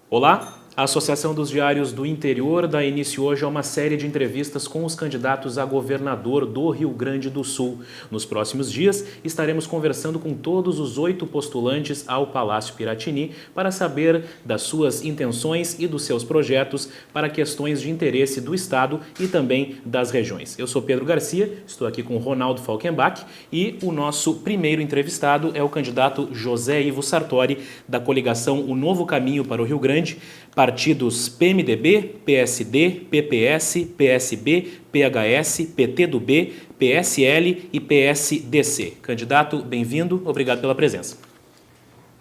Olá! A Associação dos Diários do Interior dá início hoje a uma série de entrevistas com os candidatos a governador do Rio Grande do Sul. Nos próximos dias, estaremos conversando com todos os 8 postulantes ao Palácio Piratini para saber das suas intenções e dos seus projetos para questões de interesse do Estado e também das regiões. Eu sou Pedro Garcia, estou aqui com Ronaldo Falkenbach e o nosso primeiro entrevistado é o candidato José Ivo Sartori, da coligação O Novo Caminho para o Rio Grande, partidos PMDB, PSD, PPS, PSB, PHS, PTdoB, PSL e PSDC. Candidato, bem-vindo, obrigado pela presença.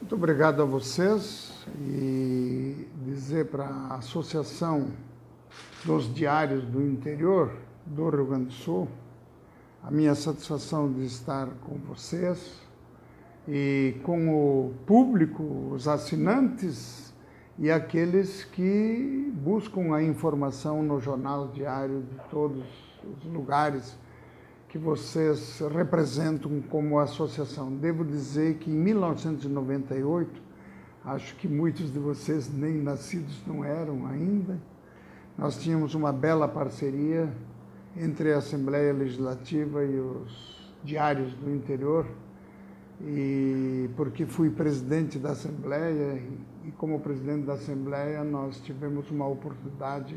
Muito obrigado a vocês e dizer para a Associação dos Diários do Interior do Rio Grande do Sul a minha satisfação de estar com vocês e com o público, os assinantes e aqueles que buscam a informação no jornal diário de todos os lugares que vocês representam como associação. Devo dizer que em 1998, acho que muitos de vocês nem nascidos não eram ainda, nós tínhamos uma bela parceria entre a Assembleia Legislativa e os diários do interior, e porque fui presidente da Assembleia e como presidente da Assembleia nós tivemos uma oportunidade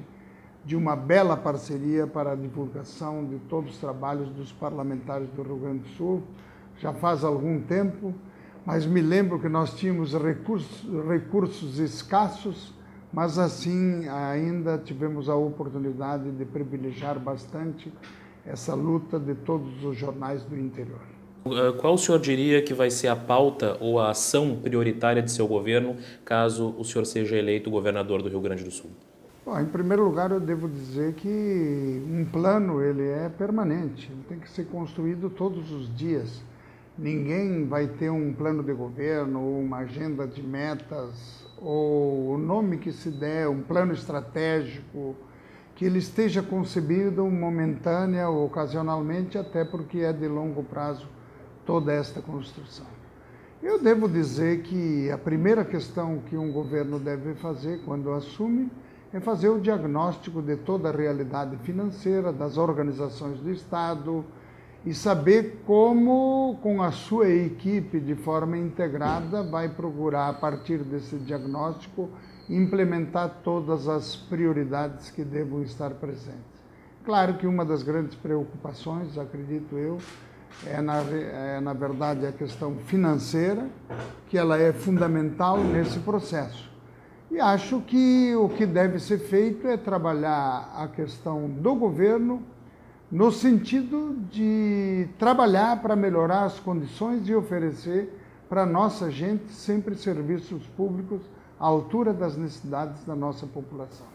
de uma bela parceria para a divulgação de todos os trabalhos dos parlamentares do Rio Grande do Sul. Já faz algum tempo, mas me lembro que nós tínhamos recursos escassos, mas assim ainda tivemos a oportunidade de privilegiar bastante essa luta de todos os jornais do interior. Qual o senhor diria que vai ser a pauta ou a ação prioritária de seu governo caso o senhor seja eleito governador do Rio Grande do Sul? Bom, em primeiro lugar, eu devo dizer que um plano ele é permanente, ele tem que ser construído todos os dias. Ninguém vai ter um plano de governo ou uma agenda de metas ou o nome que se der, um plano estratégico, que ele esteja concebido momentânea ou ocasionalmente, até porque é de longo prazo toda esta construção. Eu devo dizer que a primeira questão que um governo deve fazer quando assume é fazer o diagnóstico de toda a realidade financeira das organizações do Estado e saber como, com a sua equipe de forma integrada, vai procurar, a partir desse diagnóstico, implementar todas as prioridades que devam estar presentes. Claro que uma das grandes preocupações, acredito eu, na verdade, a questão financeira, que ela é fundamental nesse processo. E acho que o que deve ser feito é trabalhar a questão do governo no sentido de trabalhar para melhorar as condições e oferecer para a nossa gente sempre serviços públicos à altura das necessidades da nossa população.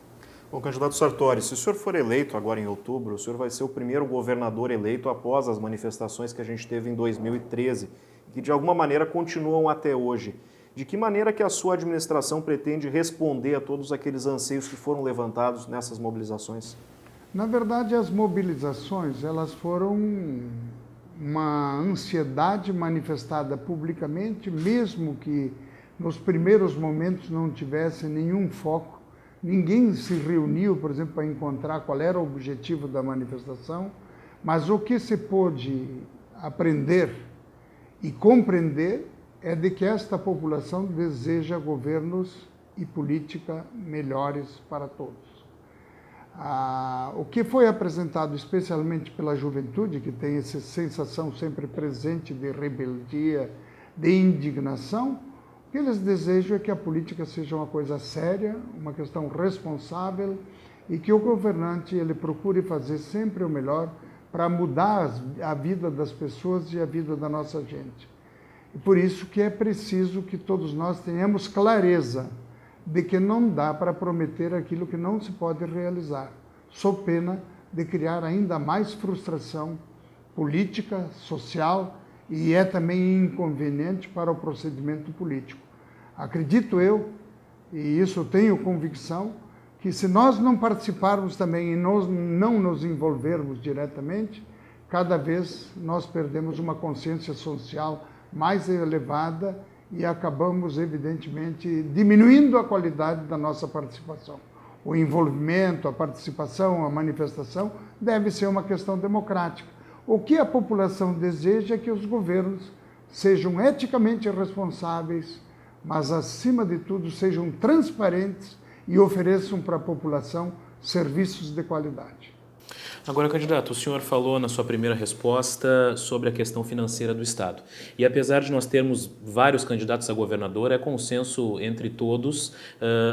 Bom, candidato Sartori, se o senhor for eleito agora em outubro, o senhor vai ser o primeiro governador eleito após as manifestações que a gente teve em 2013, que de alguma maneira continuam até hoje. De que maneira que a sua administração pretende responder a todos aqueles anseios que foram levantados nessas mobilizações? Na verdade, as mobilizações, elas foram uma ansiedade manifestada publicamente, mesmo que nos primeiros momentos não tivesse nenhum foco. Ninguém se reuniu, por exemplo, para encontrar qual era o objetivo da manifestação, mas o que se pôde aprender e compreender é de que esta população deseja governos e política melhores para todos. O que foi apresentado especialmente pela juventude, que tem essa sensação sempre presente de rebeldia, de indignação, o que eles desejam é que a política seja uma coisa séria, uma questão responsável e que o governante ele procure fazer sempre o melhor para mudar a vida das pessoas e a vida da nossa gente. E por isso que é preciso que todos nós tenhamos clareza de que não dá para prometer aquilo que não se pode realizar, sob pena de criar ainda mais frustração política, social e é também inconveniente para o procedimento político. Acredito eu, e isso tenho convicção, que se nós não participarmos também e nós não nos envolvermos diretamente, cada vez nós perdemos uma consciência social mais elevada e acabamos, evidentemente, diminuindo a qualidade da nossa participação. O envolvimento, a participação, a manifestação deve ser uma questão democrática. O que a população deseja é que os governos sejam eticamente responsáveis, mas, acima de tudo, sejam transparentes e ofereçam para a população serviços de qualidade. Agora, candidato, o senhor falou na sua primeira resposta sobre a questão financeira do Estado. E apesar de nós termos vários candidatos a governador, é consenso entre todos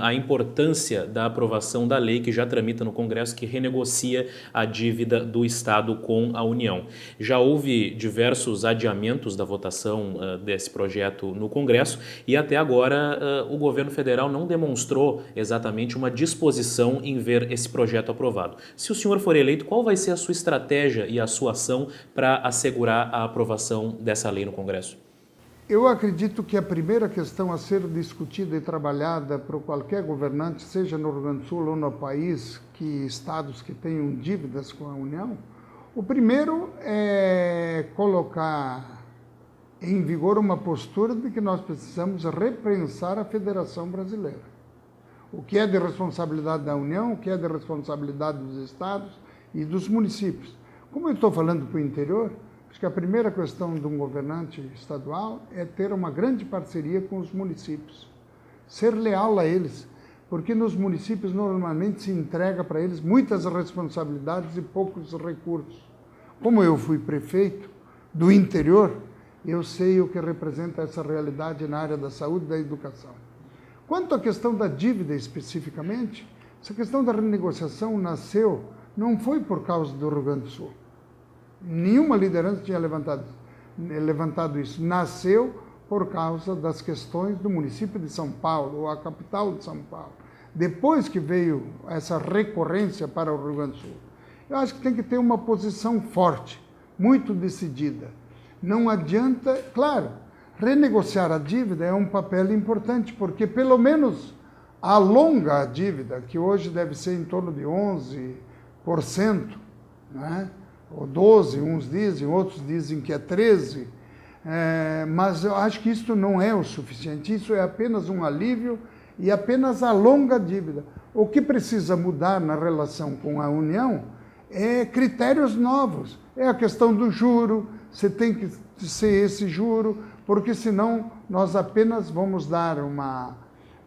a importância da aprovação da lei que já tramita no Congresso, que renegocia a dívida do Estado com a União. Já houve diversos adiamentos da votação desse projeto no Congresso e até agora o governo federal não demonstrou exatamente uma disposição em ver esse projeto aprovado. Se o senhor for eleito, qual vai ser a sua estratégia e a sua ação para assegurar a aprovação dessa lei no Congresso? Eu acredito que a primeira questão a ser discutida e trabalhada por qualquer governante, seja no Rio Grande do Sul ou no país, estados que tenham dívidas com a União, o primeiro é colocar em vigor uma postura de que nós precisamos repensar a Federação Brasileira. O que é de responsabilidade da União, o que é de responsabilidade dos estados e dos municípios. Como eu estou falando para o interior, acho que a primeira questão de um governante estadual é ter uma grande parceria com os municípios, ser leal a eles, porque nos municípios normalmente se entrega para eles muitas responsabilidades e poucos recursos. Como eu fui prefeito do interior, eu sei o que representa essa realidade na área da saúde e da educação. Quanto à questão da dívida especificamente, essa questão da renegociação nasceu, não foi por causa do Rio Grande do Sul. Nenhuma liderança tinha levantado isso. Nasceu por causa das questões do município de São Paulo, ou a capital de São Paulo. Depois que veio essa recorrência para o Rio Grande do Sul. Eu acho que tem que ter uma posição forte, muito decidida. Não adianta, claro, renegociar a dívida é um papel importante, porque pelo menos alonga a dívida, que hoje deve ser em torno de 11%, né? Ou 12%, uns dizem, outros dizem que é 13%, mas eu acho que isso não é o suficiente, isso é apenas um alívio e apenas alonga a dívida. O que precisa mudar na relação com a União é critérios novos, é a questão do juro, você tem que ser esse juro, porque senão nós apenas vamos dar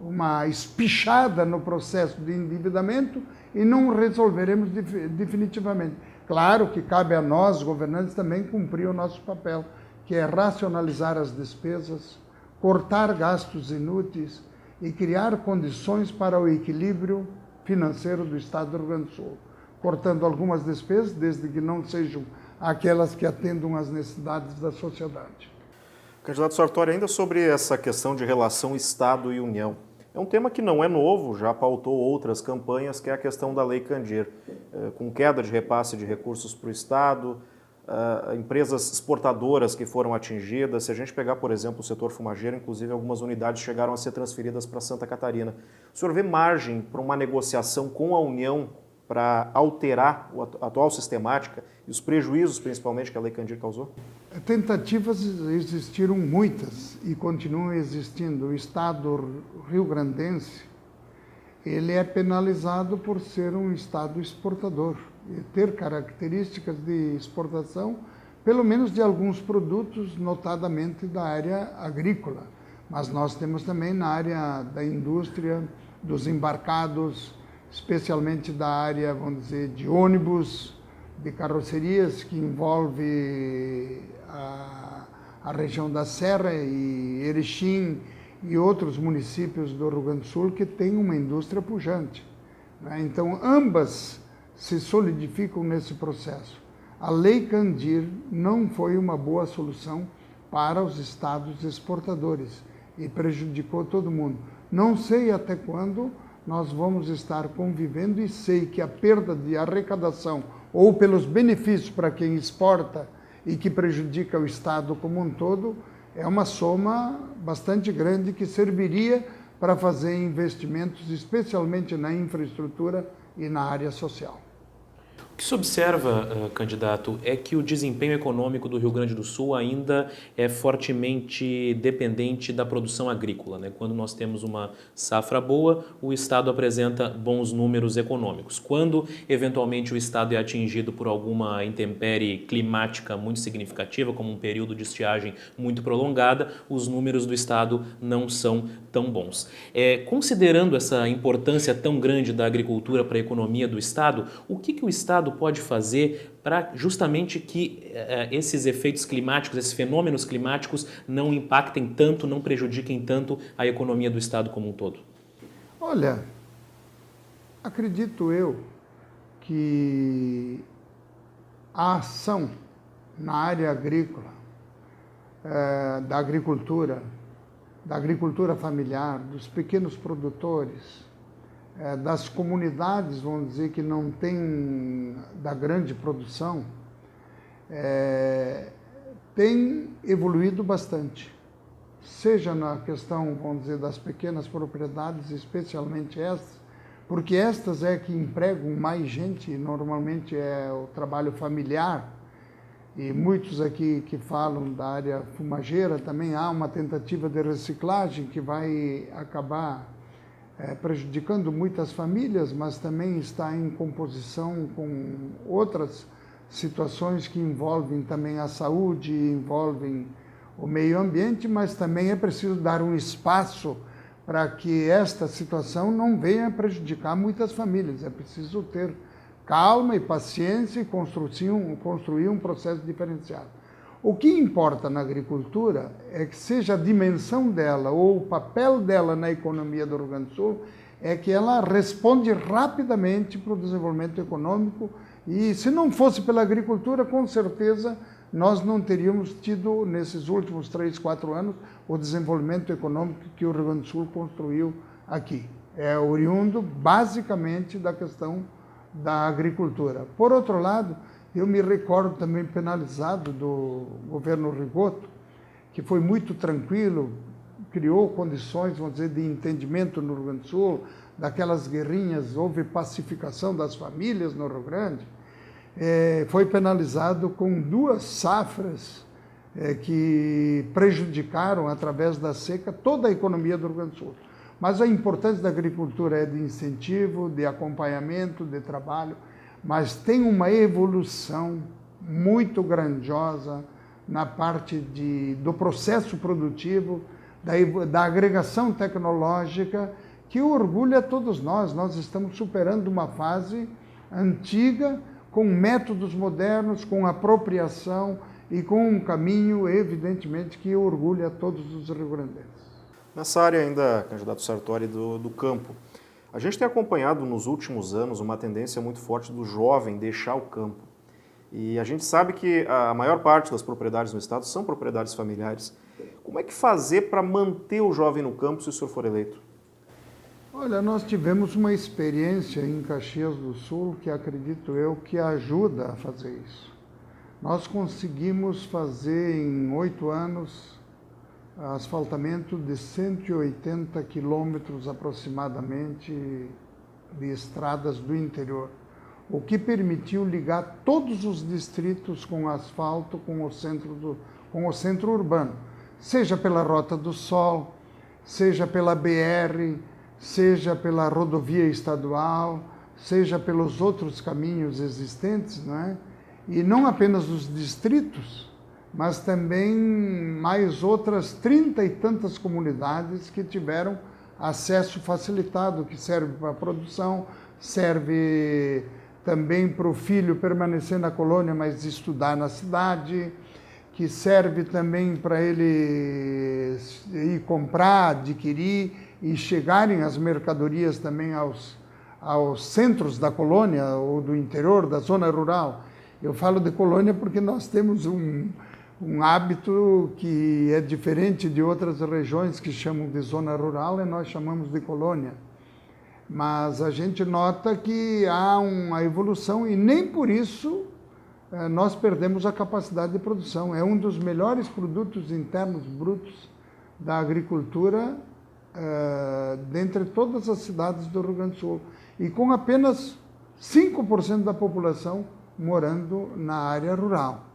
uma espichada no processo de endividamento e não resolveremos definitivamente. Claro que cabe a nós, governantes, também cumprir o nosso papel, que é racionalizar as despesas, cortar gastos inúteis e criar condições para o equilíbrio financeiro do Estado do Rio Grande do Sul, cortando algumas despesas, desde que não sejam aquelas que atendam às necessidades da sociedade. Candidato Sartori, ainda sobre essa questão de relação Estado e União. É um tema que não é novo, já pautou outras campanhas, que é a questão da Lei Candir, com queda de repasse de recursos para o Estado, empresas exportadoras que foram atingidas. Se a gente pegar, por exemplo, o setor fumageiro, inclusive algumas unidades chegaram a ser transferidas para Santa Catarina. O senhor vê margem para uma negociação com a União para alterar a atual sistemática e os prejuízos, principalmente, que a Lei Candir causou? Tentativas existiram muitas e continuam existindo. O Estado rio-grandense, ele é penalizado por ser um Estado exportador e ter características de exportação, pelo menos de alguns produtos, notadamente da área agrícola. Mas nós temos também na área da indústria, dos embarcados, especialmente da área, vamos dizer, de ônibus, de carrocerias, que envolve a região da Serra e Erechim e outros municípios do Rio Grande do Sul que têm uma indústria pujante, né? Então, ambas se solidificam nesse processo. A Lei Candir não foi uma boa solução para os estados exportadores e prejudicou todo mundo. Não sei até quando nós vamos estar convivendo e sei que a perda de arrecadação ou pelos benefícios para quem exporta e que prejudica o Estado como um todo, é uma soma bastante grande que serviria para fazer investimentos, especialmente na infraestrutura e na área social. O que se observa, candidato, é que o desempenho econômico do Rio Grande do Sul ainda é fortemente dependente da produção agrícola, né? Quando nós temos uma safra boa, o Estado apresenta bons números econômicos. Quando, eventualmente, o Estado é atingido por alguma intempérie climática muito significativa, como um período de estiagem muito prolongada, os números do Estado não são tão bons. Considerando essa importância tão grande da agricultura para a economia do Estado, o que o Estado pode fazer para justamente que esses efeitos climáticos, esses fenômenos climáticos não impactem tanto, não prejudiquem tanto a economia do Estado como um todo? Olha, acredito eu que a ação na área agrícola, da agricultura familiar, dos pequenos produtores, das comunidades, vamos dizer, que não tem da grande produção, tem evoluído bastante. Seja na questão, vamos dizer, das pequenas propriedades, especialmente estas, porque estas é que empregam mais gente, normalmente é o trabalho familiar, e muitos aqui que falam da área fumageira, também há uma tentativa de reciclagem que vai acabar prejudicando muitas famílias, mas também está em composição com outras situações que envolvem também a saúde, envolvem o meio ambiente, mas também é preciso dar um espaço para que esta situação não venha prejudicar muitas famílias. É preciso ter calma e paciência e construir um processo diferenciado. O que importa na agricultura é que seja a dimensão dela ou o papel dela na economia do Rio Grande do Sul é que ela responde rapidamente para o desenvolvimento econômico e se não fosse pela agricultura, com certeza nós não teríamos tido nesses últimos 3, 4 anos o desenvolvimento econômico que o Rio Grande do Sul construiu aqui. É oriundo basicamente da questão da agricultura. Por outro lado, eu me recordo também penalizado do governo Rigoto, que foi muito tranquilo, criou condições, vamos dizer, de entendimento no Rio Grande do Sul, daquelas guerrinhas, houve pacificação das famílias no Rio Grande, foi penalizado com 2 safras que prejudicaram, através da seca, toda a economia do Rio Grande do Sul. Mas a importância da agricultura é de incentivo, de acompanhamento, de trabalho, mas tem uma evolução muito grandiosa na parte do processo produtivo, da agregação tecnológica, que orgulha todos nós. Nós estamos superando uma fase antiga, com métodos modernos, com apropriação e com um caminho, evidentemente, que orgulha todos os rio-grandenses. Nessa área ainda, candidato Sartori, do campo, a gente tem acompanhado nos últimos anos uma tendência muito forte do jovem deixar o campo. E a gente sabe que a maior parte das propriedades no estado são propriedades familiares. Como é que fazer para manter o jovem no campo se o senhor for eleito? Olha, nós tivemos uma experiência em Caxias do Sul que acredito eu que ajuda a fazer isso. Nós conseguimos fazer em 8 anos asfaltamento de 180 quilômetros aproximadamente de estradas do interior, o que permitiu ligar todos os distritos com asfalto com o centro urbano, seja pela Rota do Sol, seja pela BR, seja pela rodovia estadual, seja pelos outros caminhos existentes, não é? E não apenas os distritos, mas também mais outras 30 e tantas comunidades que tiveram acesso facilitado, que serve para a produção, serve também para o filho permanecer na colônia, mas estudar na cidade, que serve também para ele ir comprar, adquirir e chegarem as mercadorias também aos centros da colônia ou do interior, da zona rural. Eu falo de colônia porque nós temos um hábito que é diferente de outras regiões que chamam de zona rural e nós chamamos de colônia. Mas a gente nota que há uma evolução e nem por isso nós perdemos a capacidade de produção. É um dos melhores produtos internos brutos da agricultura dentre todas as cidades do Rio Grande do Sul. E com apenas 5% da população morando na área rural.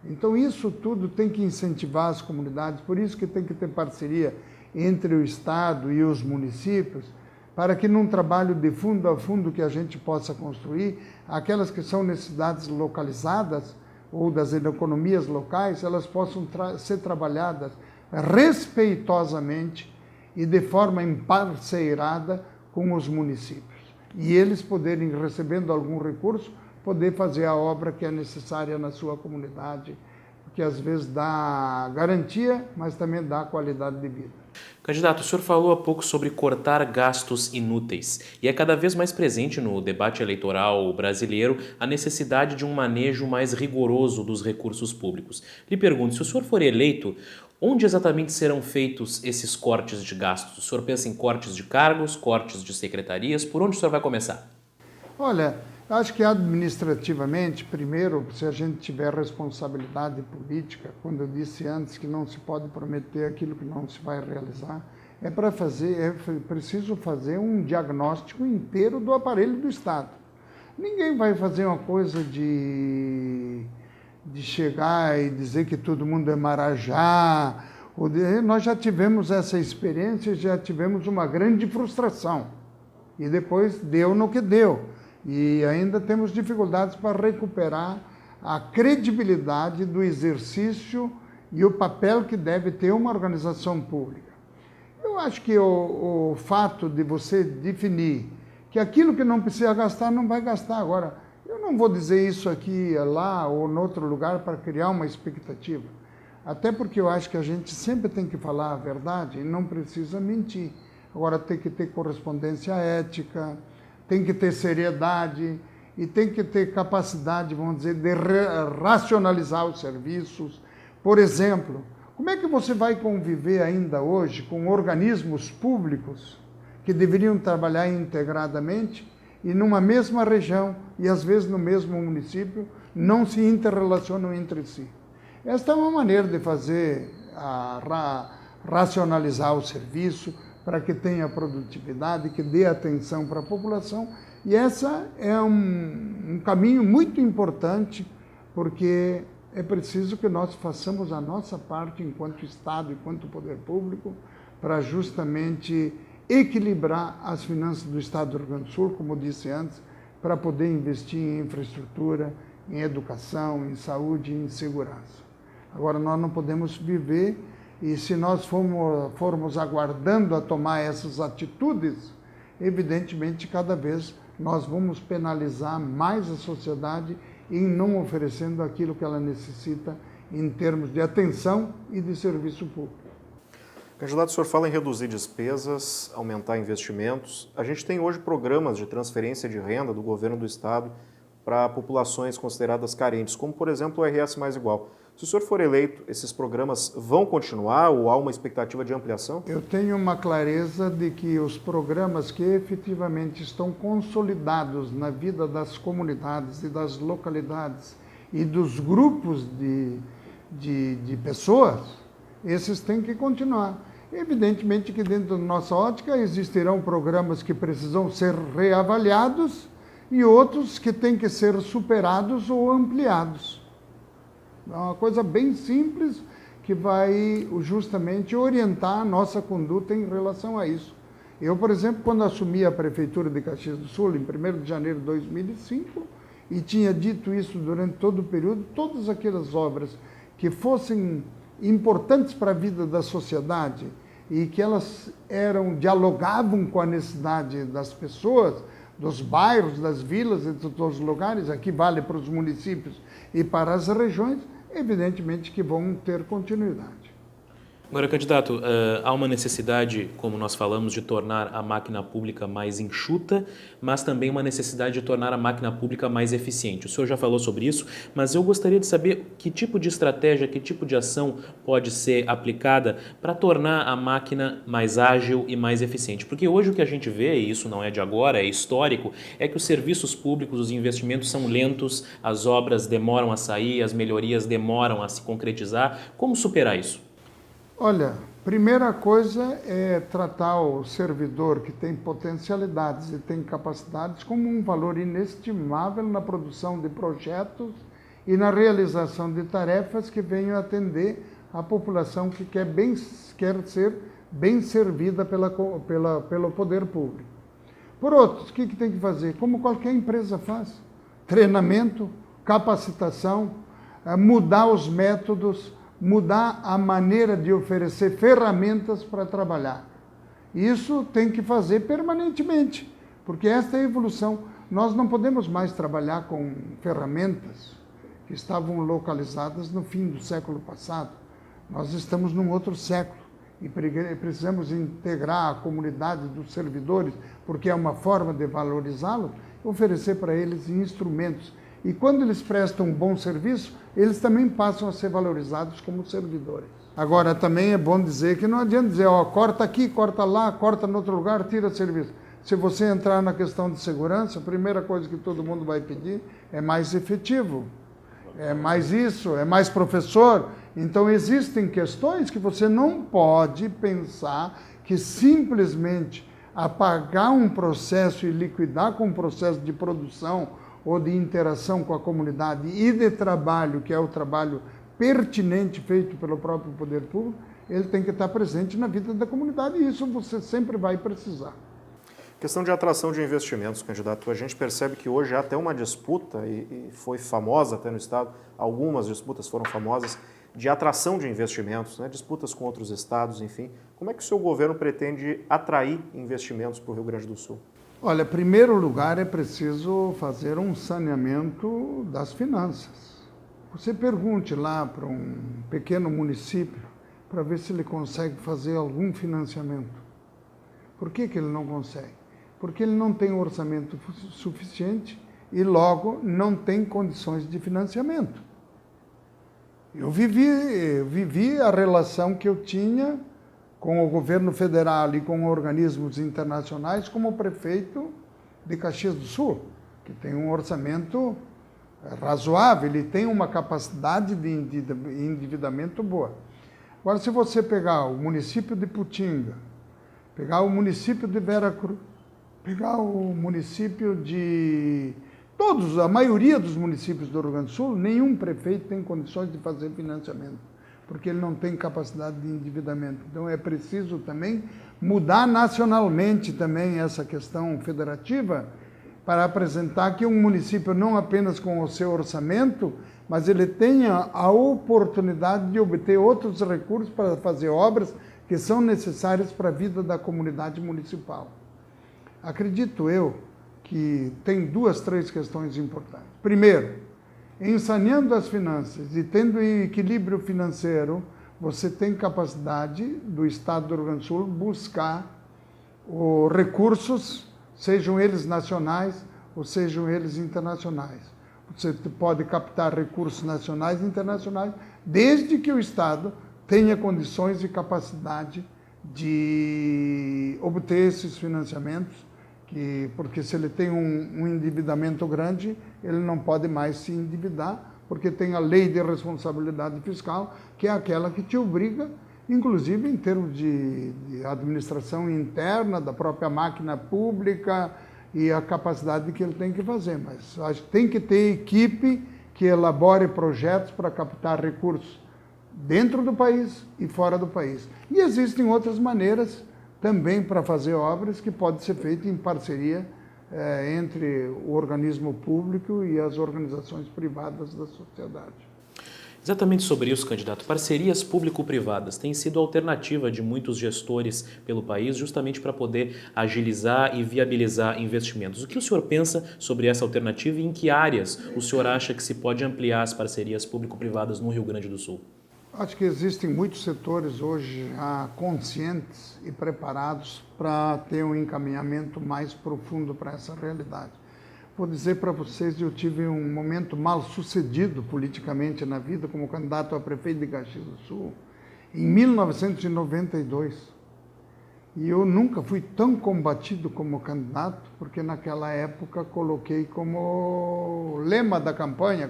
Então isso tudo tem que incentivar as comunidades, por isso que tem que ter parceria entre o Estado e os municípios, para que num trabalho de fundo a fundo que a gente possa construir, aquelas que são necessidades localizadas ou das economias locais, elas possam ser trabalhadas respeitosamente e de forma emparceirada com os municípios. E eles poderem, recebendo algum recurso, poder fazer a obra que é necessária na sua comunidade, que às vezes dá garantia, mas também dá qualidade de vida. Candidato, o senhor falou há pouco sobre cortar gastos inúteis e é cada vez mais presente no debate eleitoral brasileiro a necessidade de um manejo mais rigoroso dos recursos públicos. Lhe pergunto, se o senhor for eleito, onde exatamente serão feitos esses cortes de gastos? O senhor pensa em cortes de cargos, cortes de secretarias? Por onde o senhor vai começar? Olha, acho que administrativamente, primeiro, se a gente tiver responsabilidade política, quando eu disse antes que não se pode prometer aquilo que não se vai realizar, é preciso fazer um diagnóstico inteiro do aparelho do Estado. Ninguém vai fazer uma coisa de chegar e dizer que todo mundo é marajá. Nós já tivemos essa experiência, já tivemos uma grande frustração. E depois deu no que deu. E ainda temos dificuldades para recuperar a credibilidade do exercício e o papel que deve ter uma organização pública. Eu acho que o fato de você definir que aquilo que não precisa gastar, não vai gastar. Agora, eu não vou dizer isso aqui, lá ou em outro lugar para criar uma expectativa. Até porque eu acho que a gente sempre tem que falar a verdade e não precisa mentir. Agora, tem que ter correspondência ética, tem que ter seriedade e tem que ter capacidade, vamos dizer, de racionalizar os serviços. Por exemplo, como é que você vai conviver ainda hoje com organismos públicos que deveriam trabalhar integradamente e numa mesma região e às vezes no mesmo município não se interrelacionam entre si? Esta é uma maneira de fazer, racionalizar o serviço, para que tenha produtividade, que dê atenção para a população. E essa é um caminho muito importante, porque é preciso que nós façamos a nossa parte enquanto Estado, enquanto poder público, para justamente equilibrar as finanças do Estado do Rio Grande do Sul, como disse antes, para poder investir em infraestrutura, em educação, em saúde e em segurança. Agora, nós não podemos viver. E se nós formos aguardando a tomar essas atitudes, evidentemente, cada vez nós vamos penalizar mais a sociedade em não oferecendo aquilo que ela necessita em termos de atenção e de serviço público. Candidato, o senhor fala em reduzir despesas, aumentar investimentos. A gente tem hoje programas de transferência de renda do governo do Estado para populações consideradas carentes, como, por exemplo, o RS Mais Igual. Se o senhor for eleito, esses programas vão continuar ou há uma expectativa de ampliação? Eu tenho uma clareza de que os programas que efetivamente estão consolidados na vida das comunidades e das localidades e dos grupos de pessoas, esses têm que continuar. Evidentemente que dentro da nossa ótica existirão programas que precisam ser reavaliados e outros que têm que ser superados ou ampliados. É uma coisa bem simples que vai justamente orientar a nossa conduta em relação a isso. Eu, por exemplo, quando assumi a Prefeitura de Caxias do Sul, em 1º de janeiro de 2005, e tinha dito isso durante todo o período, todas aquelas obras que fossem importantes para a vida da sociedade e que elas dialogavam com a necessidade das pessoas, dos bairros, das vilas e de todos os lugares, aqui vale para os municípios e para as regiões, evidentemente que vão ter continuidade. Agora, candidato, há uma necessidade, como nós falamos, de tornar a máquina pública mais enxuta, mas também uma necessidade de tornar a máquina pública mais eficiente. O senhor já falou sobre isso, mas eu gostaria de saber que tipo de estratégia, que tipo de ação pode ser aplicada para tornar a máquina mais ágil e mais eficiente. Porque hoje o que a gente vê, e isso não é de agora, é histórico, é que os serviços públicos, os investimentos são lentos, as obras demoram a sair, as melhorias demoram a se concretizar. Como superar isso? Olha, primeira coisa é tratar o servidor que tem potencialidades e tem capacidades como um valor inestimável na produção de projetos e na realização de tarefas que venham atender a população que quer ser bem servida pelo poder público. Por outros, o que tem que fazer? Como qualquer empresa faz. Treinamento, capacitação, mudar os métodos, mudar a maneira de oferecer ferramentas para trabalhar. Isso tem que fazer permanentemente, porque esta é a evolução. Nós não podemos mais trabalhar com ferramentas que estavam localizadas no fim do século passado. Nós estamos num outro século e precisamos integrar a comunidade dos servidores, porque é uma forma de valorizá-los, oferecer para eles instrumentos. E quando eles prestam um bom serviço, eles também passam a ser valorizados como servidores. Agora, também é bom dizer que não adianta dizer, ó, corta aqui, corta lá, corta em outro lugar, tira serviço. Se você entrar na questão de segurança, a primeira coisa que todo mundo vai pedir é mais efetivo, é mais isso, é mais professor. Então, existem questões que você não pode pensar que simplesmente apagar um processo e liquidar com um processo de produção ou de interação com a comunidade e de trabalho, que é o trabalho pertinente feito pelo próprio poder público, ele tem que estar presente na vida da comunidade e isso você sempre vai precisar. Questão de atração de investimentos, candidato. A gente percebe que hoje há até uma disputa, e foi famosa até no Estado, algumas disputas foram famosas, de atração de investimentos, né? Disputas com outros estados, enfim. Como é que o seu governo pretende atrair investimentos para o Rio Grande do Sul? Olha, em primeiro lugar é preciso fazer um saneamento das finanças. Você pergunte lá para um pequeno município para ver se ele consegue fazer algum financiamento. Por que ele não consegue? Porque ele não tem orçamento suficiente e logo não tem condições de financiamento. Eu vivi a relação que eu tinha com o governo federal e com organismos internacionais como prefeito de Caxias do Sul, que tem um orçamento razoável, ele tem uma capacidade de endividamento boa. Agora, se você pegar o município de Putinga, pegar o município de Veracruz, pegar o município de... a maioria dos municípios do Rio Grande do Sul, nenhum prefeito tem condições de fazer financiamento, porque ele não tem capacidade de endividamento. Então é preciso também mudar nacionalmente também essa questão federativa para apresentar que um município não apenas com o seu orçamento, mas ele tenha a oportunidade de obter outros recursos para fazer obras que são necessárias para a vida da comunidade municipal. Acredito eu que tem 2, 3 questões importantes. Primeiro, em saneando as finanças e tendo equilíbrio financeiro, você tem capacidade do Estado do Rio Grande do Sul buscar recursos, sejam eles nacionais ou sejam eles internacionais. Você pode captar recursos nacionais e internacionais, desde que o Estado tenha condições e capacidade de obter esses financiamentos, porque se ele tem um endividamento grande, ele não pode mais se endividar, porque tem a lei de responsabilidade fiscal, que é aquela que te obriga, inclusive em termos de administração interna, da própria máquina pública e a capacidade que ele tem que fazer. Mas tem que ter equipe que elabore projetos para captar recursos dentro do país e fora do país. E existem outras maneiras também para fazer obras que pode ser feito em parceria entre o organismo público e as organizações privadas da sociedade. Exatamente sobre isso, candidato. Parcerias público-privadas têm sido a alternativa de muitos gestores pelo país, justamente para poder agilizar e viabilizar investimentos. O que o senhor pensa sobre essa alternativa e em que áreas o senhor acha que se pode ampliar as parcerias público-privadas no Rio Grande do Sul? Acho que existem muitos setores hoje já conscientes e preparados para ter um encaminhamento mais profundo para essa realidade. Vou dizer para vocês que eu tive um momento mal sucedido politicamente na vida como candidato a prefeito de Caxias do Sul em 1992. E eu nunca fui tão combatido como candidato, porque naquela época coloquei como lema da campanha,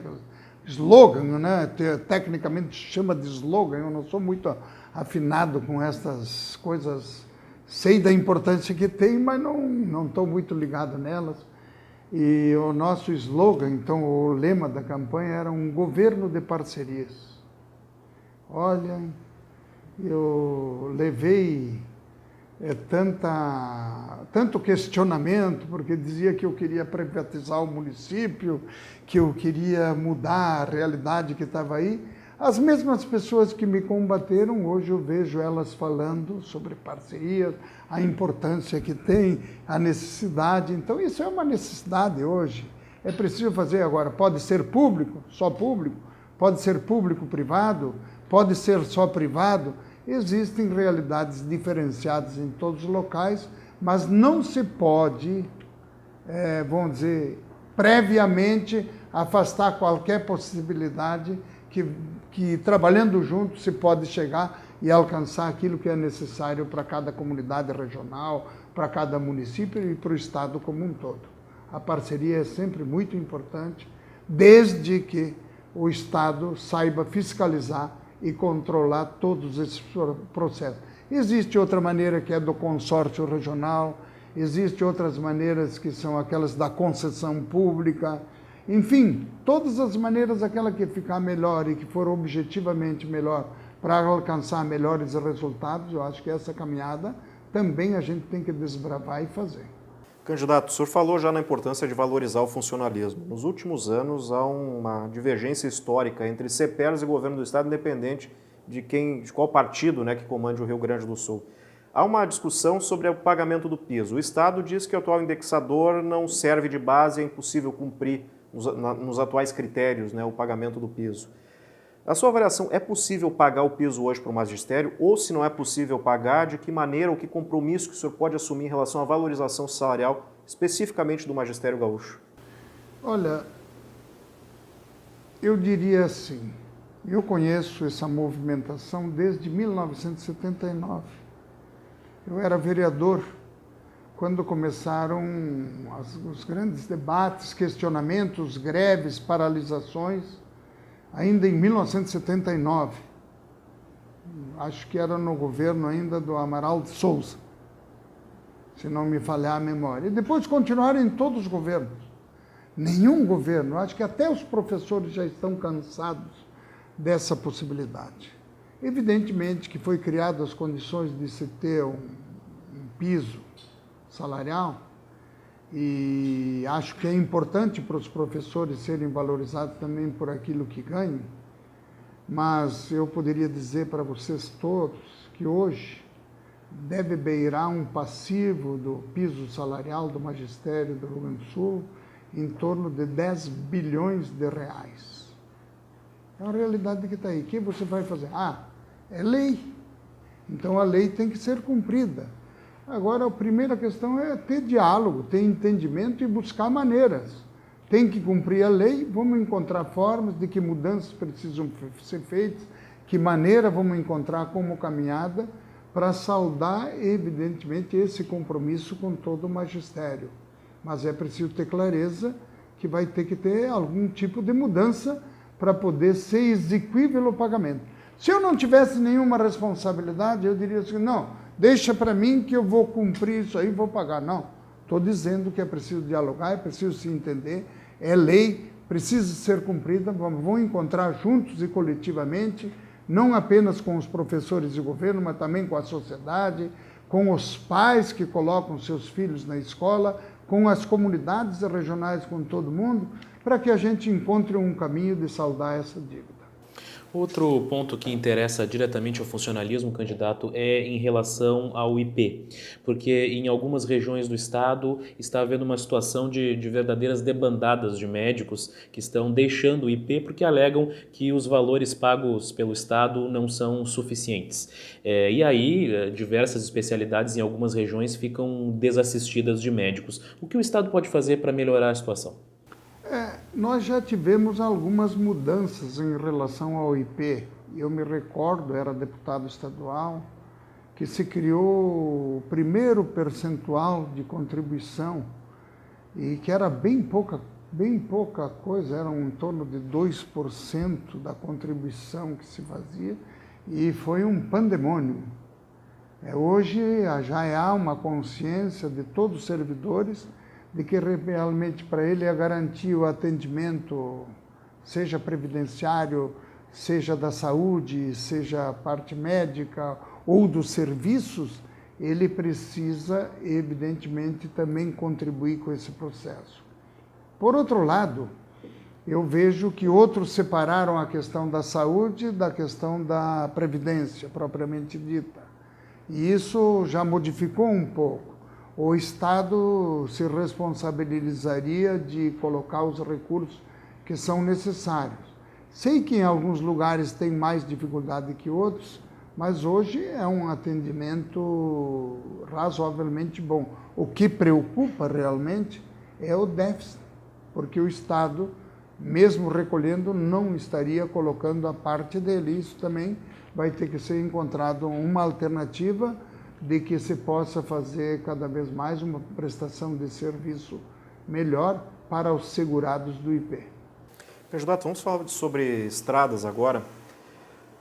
slogan, né? Tecnicamente chama de slogan, eu não sou muito afinado com estas coisas. Sei da importância que tem, mas não estou muito ligado nelas. E o nosso slogan, então, o lema da campanha era um governo de parcerias. Olha, eu levei tanto questionamento, porque dizia que eu queria privatizar o município, que eu queria mudar a realidade que estava aí. As mesmas pessoas que me combateram, hoje eu vejo elas falando sobre parcerias, a importância que tem, a necessidade. Então, isso é uma necessidade hoje. É preciso fazer agora. Pode ser público, só público, pode ser público-privado, pode ser só privado. Existem realidades diferenciadas em todos os locais, mas não se pode, vamos dizer, previamente afastar qualquer possibilidade que trabalhando junto se pode chegar e alcançar aquilo que é necessário para cada comunidade regional, para cada município e para o Estado como um todo. A parceria é sempre muito importante, desde que o Estado saiba fiscalizar e controlar todos esses processos. Existe outra maneira que é do consórcio regional, existem outras maneiras que são aquelas da concessão pública. Enfim, todas as maneiras, aquela que ficar melhor e que for objetivamente melhor para alcançar melhores resultados, eu acho que essa caminhada também a gente tem que desbravar e fazer. Candidato, o senhor falou já na importância de valorizar o funcionalismo. Nos últimos anos há uma divergência histórica entre CEPERS e governo do Estado, independente de qual partido, né, que comande o Rio Grande do Sul. Há uma discussão sobre o pagamento do piso. O Estado diz que o atual indexador não serve de base, é impossível cumprir nos atuais critérios, né, o pagamento do piso. A sua avaliação, é possível pagar o piso hoje para o magistério? Ou, se não é possível pagar, de que maneira ou que compromisso que o senhor pode assumir em relação à valorização salarial, especificamente do magistério gaúcho? Olha, eu diria assim, eu conheço essa movimentação desde 1979. Eu era vereador quando começaram os grandes debates, questionamentos, greves, paralisações, ainda em 1979. Acho que era no governo ainda do Amaral de Souza, se não me falhar a memória. E depois continuaram em todos os governos. Nenhum governo, acho que até os professores já estão cansados dessa possibilidade. Evidentemente que foi criadas as condições de se ter um piso salarial, e acho que é importante para os professores serem valorizados também por aquilo que ganham, mas eu poderia dizer para vocês todos que hoje deve beirar um passivo do piso salarial do magistério do Rio Grande do Sul em torno de 10 bilhões de reais. É uma realidade que está aí. O que você vai fazer? É lei. Então a lei tem que ser cumprida. Agora, a primeira questão é ter diálogo, ter entendimento e buscar maneiras. Tem que cumprir a lei, vamos encontrar formas de que mudanças precisam ser feitas, que maneira vamos encontrar como caminhada para saldar, evidentemente, esse compromisso com todo o magistério. Mas é preciso ter clareza que vai ter que ter algum tipo de mudança para poder ser exequível o pagamento. Se eu não tivesse nenhuma responsabilidade, eu diria assim, não, deixa para mim que eu vou cumprir isso aí, vou pagar. Não, estou dizendo que é preciso dialogar, é preciso se entender, é lei, precisa ser cumprida, vamos encontrar juntos e coletivamente, não apenas com os professores de governo, mas também com a sociedade, com os pais que colocam seus filhos na escola, com as comunidades regionais, com todo mundo, para que a gente encontre um caminho de saldar essa dívida. Outro ponto que interessa diretamente ao funcionalismo, candidato, é em relação ao IP, porque em algumas regiões do estado está havendo uma situação de verdadeiras debandadas de médicos que estão deixando o IP porque alegam que os valores pagos pelo estado não são suficientes. E aí, diversas especialidades em algumas regiões ficam desassistidas de médicos. O que o estado pode fazer para melhorar a situação? Nós já tivemos algumas mudanças em relação ao IP. Eu me recordo, era deputado estadual, que se criou o primeiro percentual de contribuição e que era bem pouca coisa, era em torno de 2% da contribuição que se fazia, e foi um pandemônio. Hoje já há uma consciência de todos os servidores de que realmente para ele é garantir o atendimento, seja previdenciário, seja da saúde, seja a parte médica ou dos serviços, ele precisa, evidentemente, também contribuir com esse processo. Por outro lado, eu vejo que outros separaram a questão da saúde da questão da previdência, propriamente dita. E isso já modificou um pouco. O Estado se responsabilizaria de colocar os recursos que são necessários. Sei que em alguns lugares tem mais dificuldade que outros, mas hoje é um atendimento razoavelmente bom. O que preocupa realmente é o déficit, porque o Estado, mesmo recolhendo, não estaria colocando a parte dele. Isso também vai ter que ser encontrado uma alternativa de que se possa fazer cada vez mais uma prestação de serviço melhor para os segurados do IP. Candidato, vamos falar sobre estradas agora.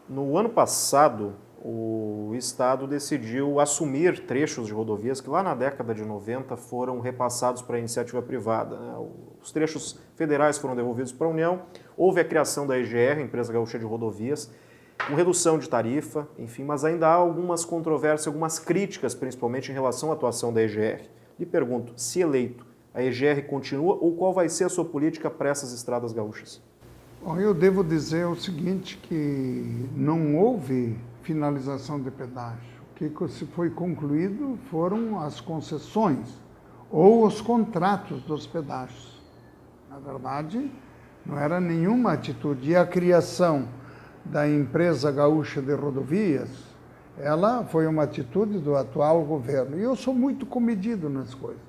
No ano passado, o Estado decidiu assumir trechos de rodovias que lá na década de 90 foram repassados para a iniciativa privada, né? Os trechos federais foram devolvidos para a União, houve a criação da EGR, Empresa Gaúcha de Rodovias, com redução de tarifa, enfim, mas ainda há algumas controvérsias, algumas críticas, principalmente em relação à atuação da EGR. Lhe pergunto, se eleito, a EGR continua ou qual vai ser a sua política para essas estradas gaúchas? Bom, eu devo dizer o seguinte, que não houve finalização de pedágio. O que se foi concluído foram as concessões ou os contratos dos pedágios. Na verdade, não era nenhuma atitude. E a criação da Empresa Gaúcha de Rodovias, ela foi uma atitude do atual governo. E eu sou muito comedido nas coisas.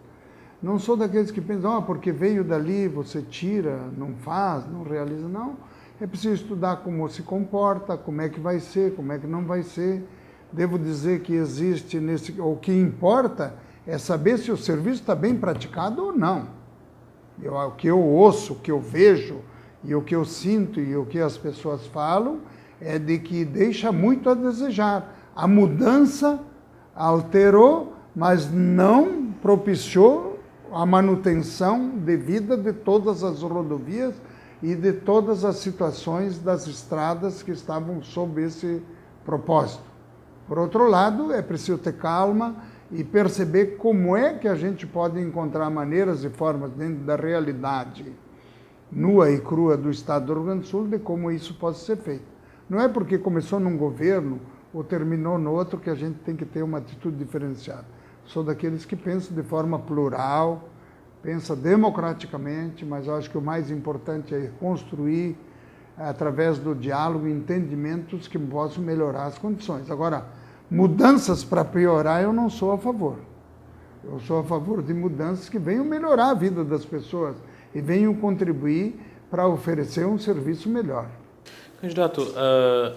Não sou daqueles que pensam, porque veio dali, você tira, não faz, não realiza. Não, é preciso estudar como se comporta, como é que vai ser, como é que não vai ser. Devo dizer que existe o que importa é saber se o serviço está bem praticado ou não. O que eu ouço, o que eu vejo, e o que eu sinto e o que as pessoas falam é de que deixa muito a desejar. A mudança alterou, mas não propiciou a manutenção devida de todas as rodovias e de todas as situações das estradas que estavam sob esse propósito. Por outro lado, é preciso ter calma e perceber como é que a gente pode encontrar maneiras e formas dentro da realidade nua e crua do Estado do Rio Grande do Sul de como isso pode ser feito. Não é porque começou num governo ou terminou no outro que a gente tem que ter uma atitude diferenciada. Sou daqueles que pensam de forma plural, pensa democraticamente, mas eu acho que o mais importante é construir, através do diálogo, entendimentos que possam melhorar as condições. Agora, mudanças para piorar eu não sou a favor. Eu sou a favor de mudanças que venham melhorar a vida das pessoas e venham contribuir para oferecer um serviço melhor. Candidato,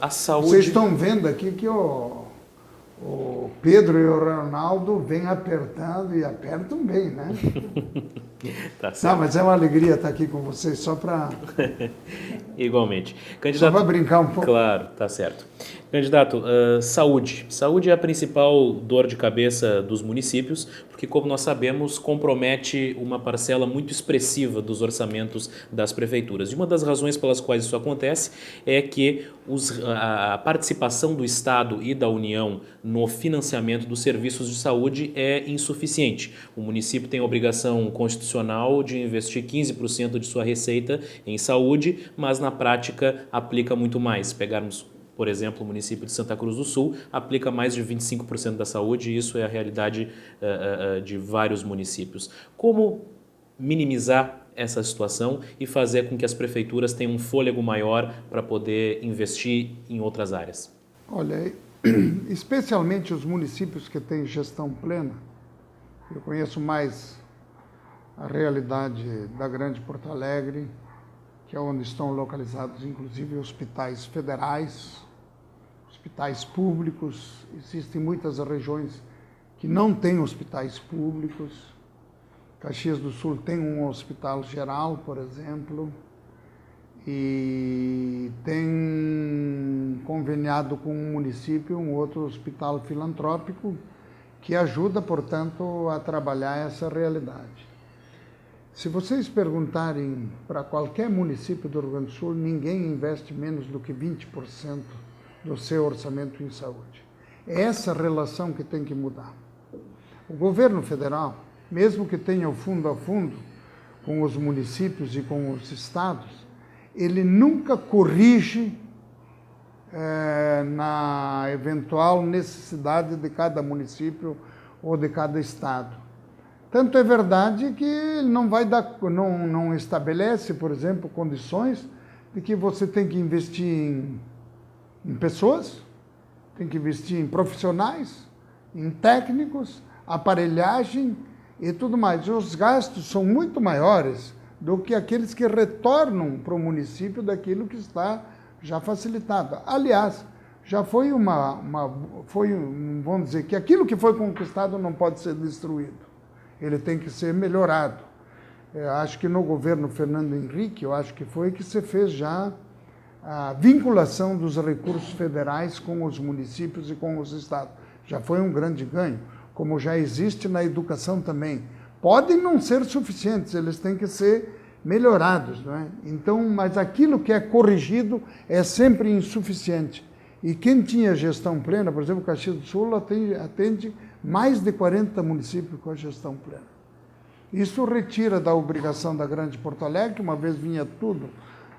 a saúde... Vocês estão vendo aqui que o Pedro e o Ronaldo vêm apertando e apertam bem, né? Tá certo. Não, mas é uma alegria estar aqui com vocês, só para... Igualmente. Candidato... Só para brincar um pouco. Claro, tá certo. Candidato, saúde. Saúde é a principal dor de cabeça dos municípios, porque, como nós sabemos, compromete uma parcela muito expressiva dos orçamentos das prefeituras. E uma das razões pelas quais isso acontece é que a participação do Estado e da União no financiamento dos serviços de saúde é insuficiente. O município tem a obrigação constitucional de investir 15% de sua receita em saúde, mas na prática aplica muito mais. Pegarmos, por exemplo, o município de Santa Cruz do Sul aplica mais de 25% da saúde e isso é a realidade de vários municípios. Como minimizar essa situação e fazer com que as prefeituras tenham um fôlego maior para poder investir em outras áreas? Olha, especialmente os municípios que têm gestão plena, eu conheço mais a realidade da Grande Porto Alegre, que é onde estão localizados inclusive hospitais federais, hospitais públicos. Existem muitas regiões que não têm hospitais públicos. Caxias do Sul tem um hospital geral, por exemplo, e tem conveniado com um município um outro hospital filantrópico que ajuda, portanto, a trabalhar essa realidade. Se vocês perguntarem para qualquer município do Rio Grande do Sul, ninguém investe menos do que 20% do seu orçamento em saúde. É essa relação que tem que mudar. O governo federal, mesmo que tenha o fundo a fundo com os municípios e com os estados, ele nunca corrige na eventual necessidade de cada município ou de cada estado. Tanto é verdade que ele não estabelece, por exemplo, condições de que você tem que investir em pessoas, tem que investir em profissionais, em técnicos, aparelhagem e tudo mais. Os gastos são muito maiores do que aqueles que retornam para o município daquilo que está já facilitado. Aliás, já foi vamos dizer que aquilo que foi conquistado não pode ser destruído. Ele tem que ser melhorado. Acho que no governo Fernando Henrique, eu acho que foi que se fez já a vinculação dos recursos federais com os municípios e com os estados. Já foi um grande ganho, como já existe na educação também. Podem não ser suficientes, eles têm que ser melhorados, não é? Então, mas aquilo que é corrigido é sempre insuficiente. E quem tinha gestão plena, por exemplo, Caxias do Sul atende mais de 40 municípios com a gestão plena. Isso retira da obrigação da Grande Porto Alegre, que uma vez vinha tudo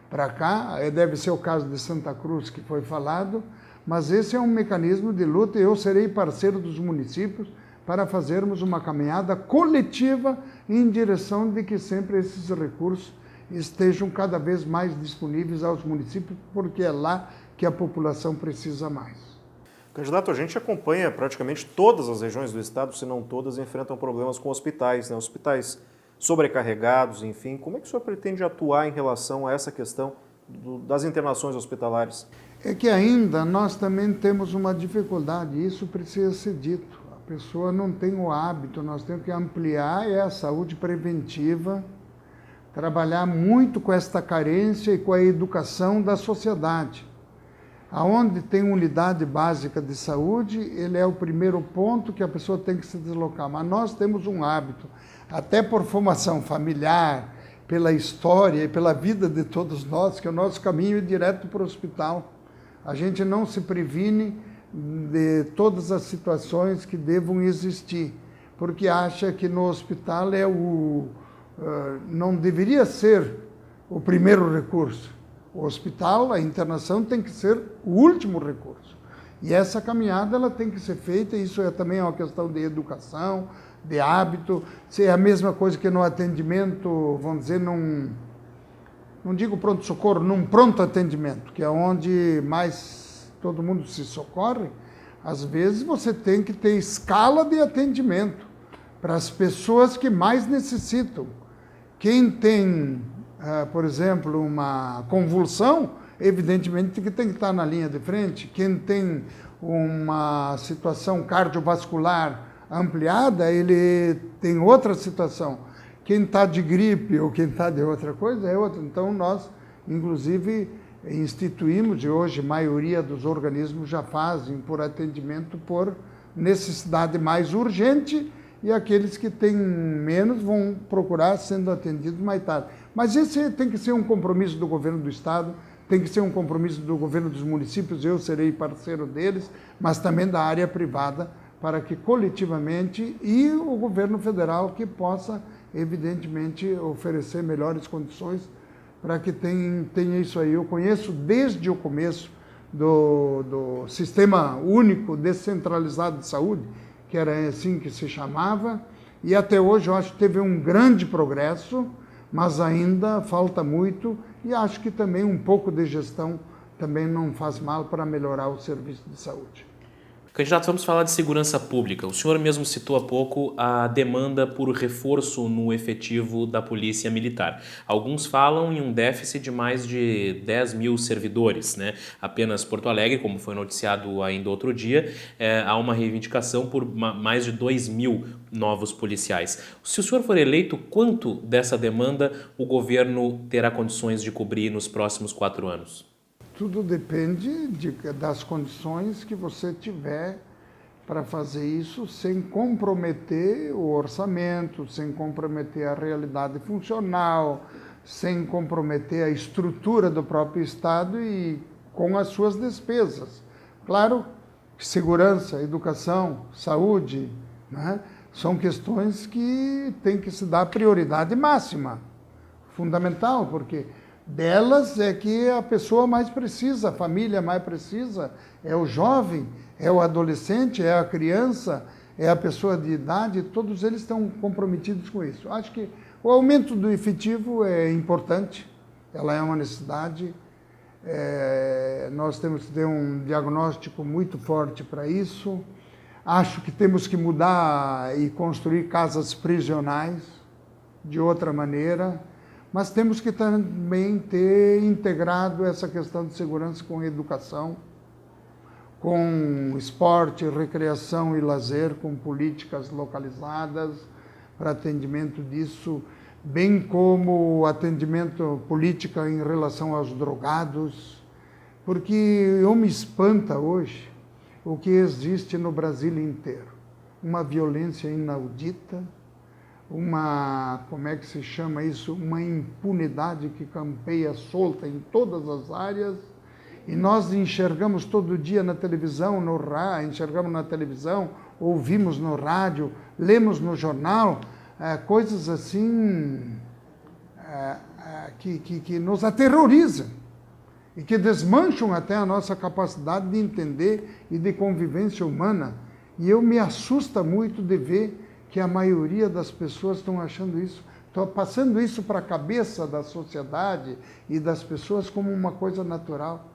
para cá, deve ser o caso de Santa Cruz que foi falado, mas esse é um mecanismo de luta e eu serei parceiro dos municípios para fazermos uma caminhada coletiva em direção de que sempre esses recursos estejam cada vez mais disponíveis aos municípios, porque é lá que a população precisa mais. Candidato, a gente acompanha praticamente todas as regiões do estado, se não todas, enfrentam problemas com hospitais, né? Hospitais sobrecarregados, enfim. Como é que o senhor pretende atuar em relação a essa questão das internações hospitalares? É que ainda nós também temos uma dificuldade, e isso precisa ser dito. A pessoa não tem o hábito, nós temos que ampliar a saúde preventiva, trabalhar muito com esta carência e com a educação da sociedade. Aonde tem unidade básica de saúde, ele é o primeiro ponto que a pessoa tem que se deslocar. Mas nós temos um hábito, até por formação familiar, pela história e pela vida de todos nós, que o nosso caminho é direto para o hospital. A gente não se previne de todas as situações que devam existir, porque acha que no hospital não deveria ser o primeiro recurso. O hospital, a internação tem que ser o último recurso. E essa caminhada ela tem que ser feita, isso também é uma questão de educação, de hábito. Se é a mesma coisa que no atendimento, vamos dizer, não digo pronto-socorro, num pronto atendimento, que é onde mais todo mundo se socorre, às vezes você tem que ter escala de atendimento para as pessoas que mais necessitam. Quem tem, por exemplo, uma convulsão, evidentemente que tem que estar na linha de frente. Quem tem uma situação cardiovascular ampliada, ele tem outra situação. Quem está de gripe ou quem está de outra coisa é outra. Então, nós, inclusive, instituímos, e hoje a maioria dos organismos já fazem por atendimento por necessidade mais urgente, e aqueles que têm menos vão procurar sendo atendidos mais tarde. Mas esse tem que ser um compromisso do governo do estado, tem que ser um compromisso do governo dos municípios, eu serei parceiro deles, mas também da área privada, para que coletivamente, e o governo federal que possa, evidentemente, oferecer melhores condições para que tenha isso aí. Eu conheço desde o começo do Sistema Único Descentralizado de Saúde, que era assim que se chamava, e até hoje eu acho que teve um grande progresso, mas ainda falta muito, e acho que também um pouco de gestão também não faz mal para melhorar o serviço de saúde. Candidato, vamos falar de segurança pública. O senhor mesmo citou há pouco a demanda por reforço no efetivo da Polícia Militar. Alguns falam em um déficit de mais de 10 mil servidores, né? Apenas Porto Alegre, como foi noticiado ainda outro dia, há uma reivindicação por mais de 2 mil novos policiais. Se o senhor for eleito, quanto dessa demanda o governo terá condições de cobrir nos próximos 4 anos? Tudo depende das condições que você tiver para fazer isso sem comprometer o orçamento, sem comprometer a realidade funcional, sem comprometer a estrutura do próprio Estado e com as suas despesas. Claro que segurança, educação, saúde, né, são questões que têm que se dar prioridade máxima, fundamental, porque delas é que a pessoa mais precisa, a família mais precisa, é o jovem, é o adolescente, é a criança, é a pessoa de idade, todos eles estão comprometidos com isso. Acho que o aumento do efetivo é importante, ela é uma necessidade, nós temos que ter um diagnóstico muito forte para isso. Acho que temos que mudar e construir casas prisionais de outra maneira, mas temos que também ter integrado essa questão de segurança com educação, com esporte, recreação e lazer, com políticas localizadas para atendimento disso, bem como atendimento política em relação aos drogados, porque eu me espanta hoje o que existe no Brasil inteiro. Uma violência inaudita, como é que se chama isso? Uma impunidade que campeia solta em todas as áreas, e nós enxergamos todo dia na televisão, enxergamos na televisão, ouvimos no rádio, lemos no jornal, coisas assim que nos aterrorizam e que desmancham até a nossa capacidade de entender e de convivência humana. E eu me assusta muito de ver que a maioria das pessoas estão achando isso, estão passando isso para a cabeça da sociedade e das pessoas como uma coisa natural.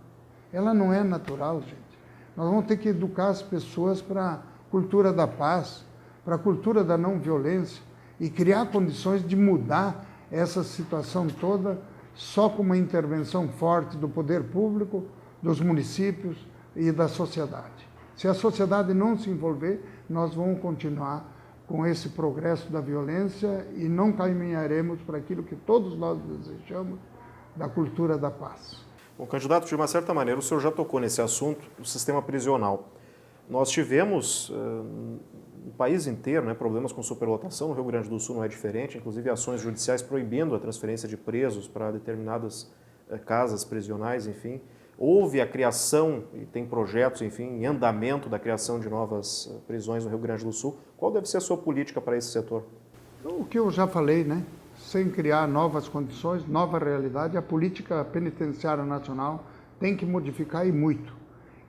Ela não é natural, gente. Nós vamos ter que educar as pessoas para a cultura da paz, para a cultura da não violência e criar condições de mudar essa situação toda só com uma intervenção forte do poder público, dos municípios e da sociedade. Se a sociedade não se envolver, nós vamos continuar com esse progresso da violência e não caminharemos para aquilo que todos nós desejamos, da cultura da paz. Bom, candidato, de uma certa maneira, o senhor já tocou nesse assunto do sistema prisional. Nós tivemos, no país inteiro, né, problemas com superlotação, no Rio Grande do Sul não é diferente, inclusive ações judiciais proibindo a transferência de presos para determinadas casas prisionais, enfim. Houve a criação, e tem projetos, enfim, em andamento da criação de novas prisões no Rio Grande do Sul. Qual deve ser a sua política para esse setor? O que eu já falei, né? Sem criar novas condições, nova realidade, a política penitenciária nacional tem que modificar e muito.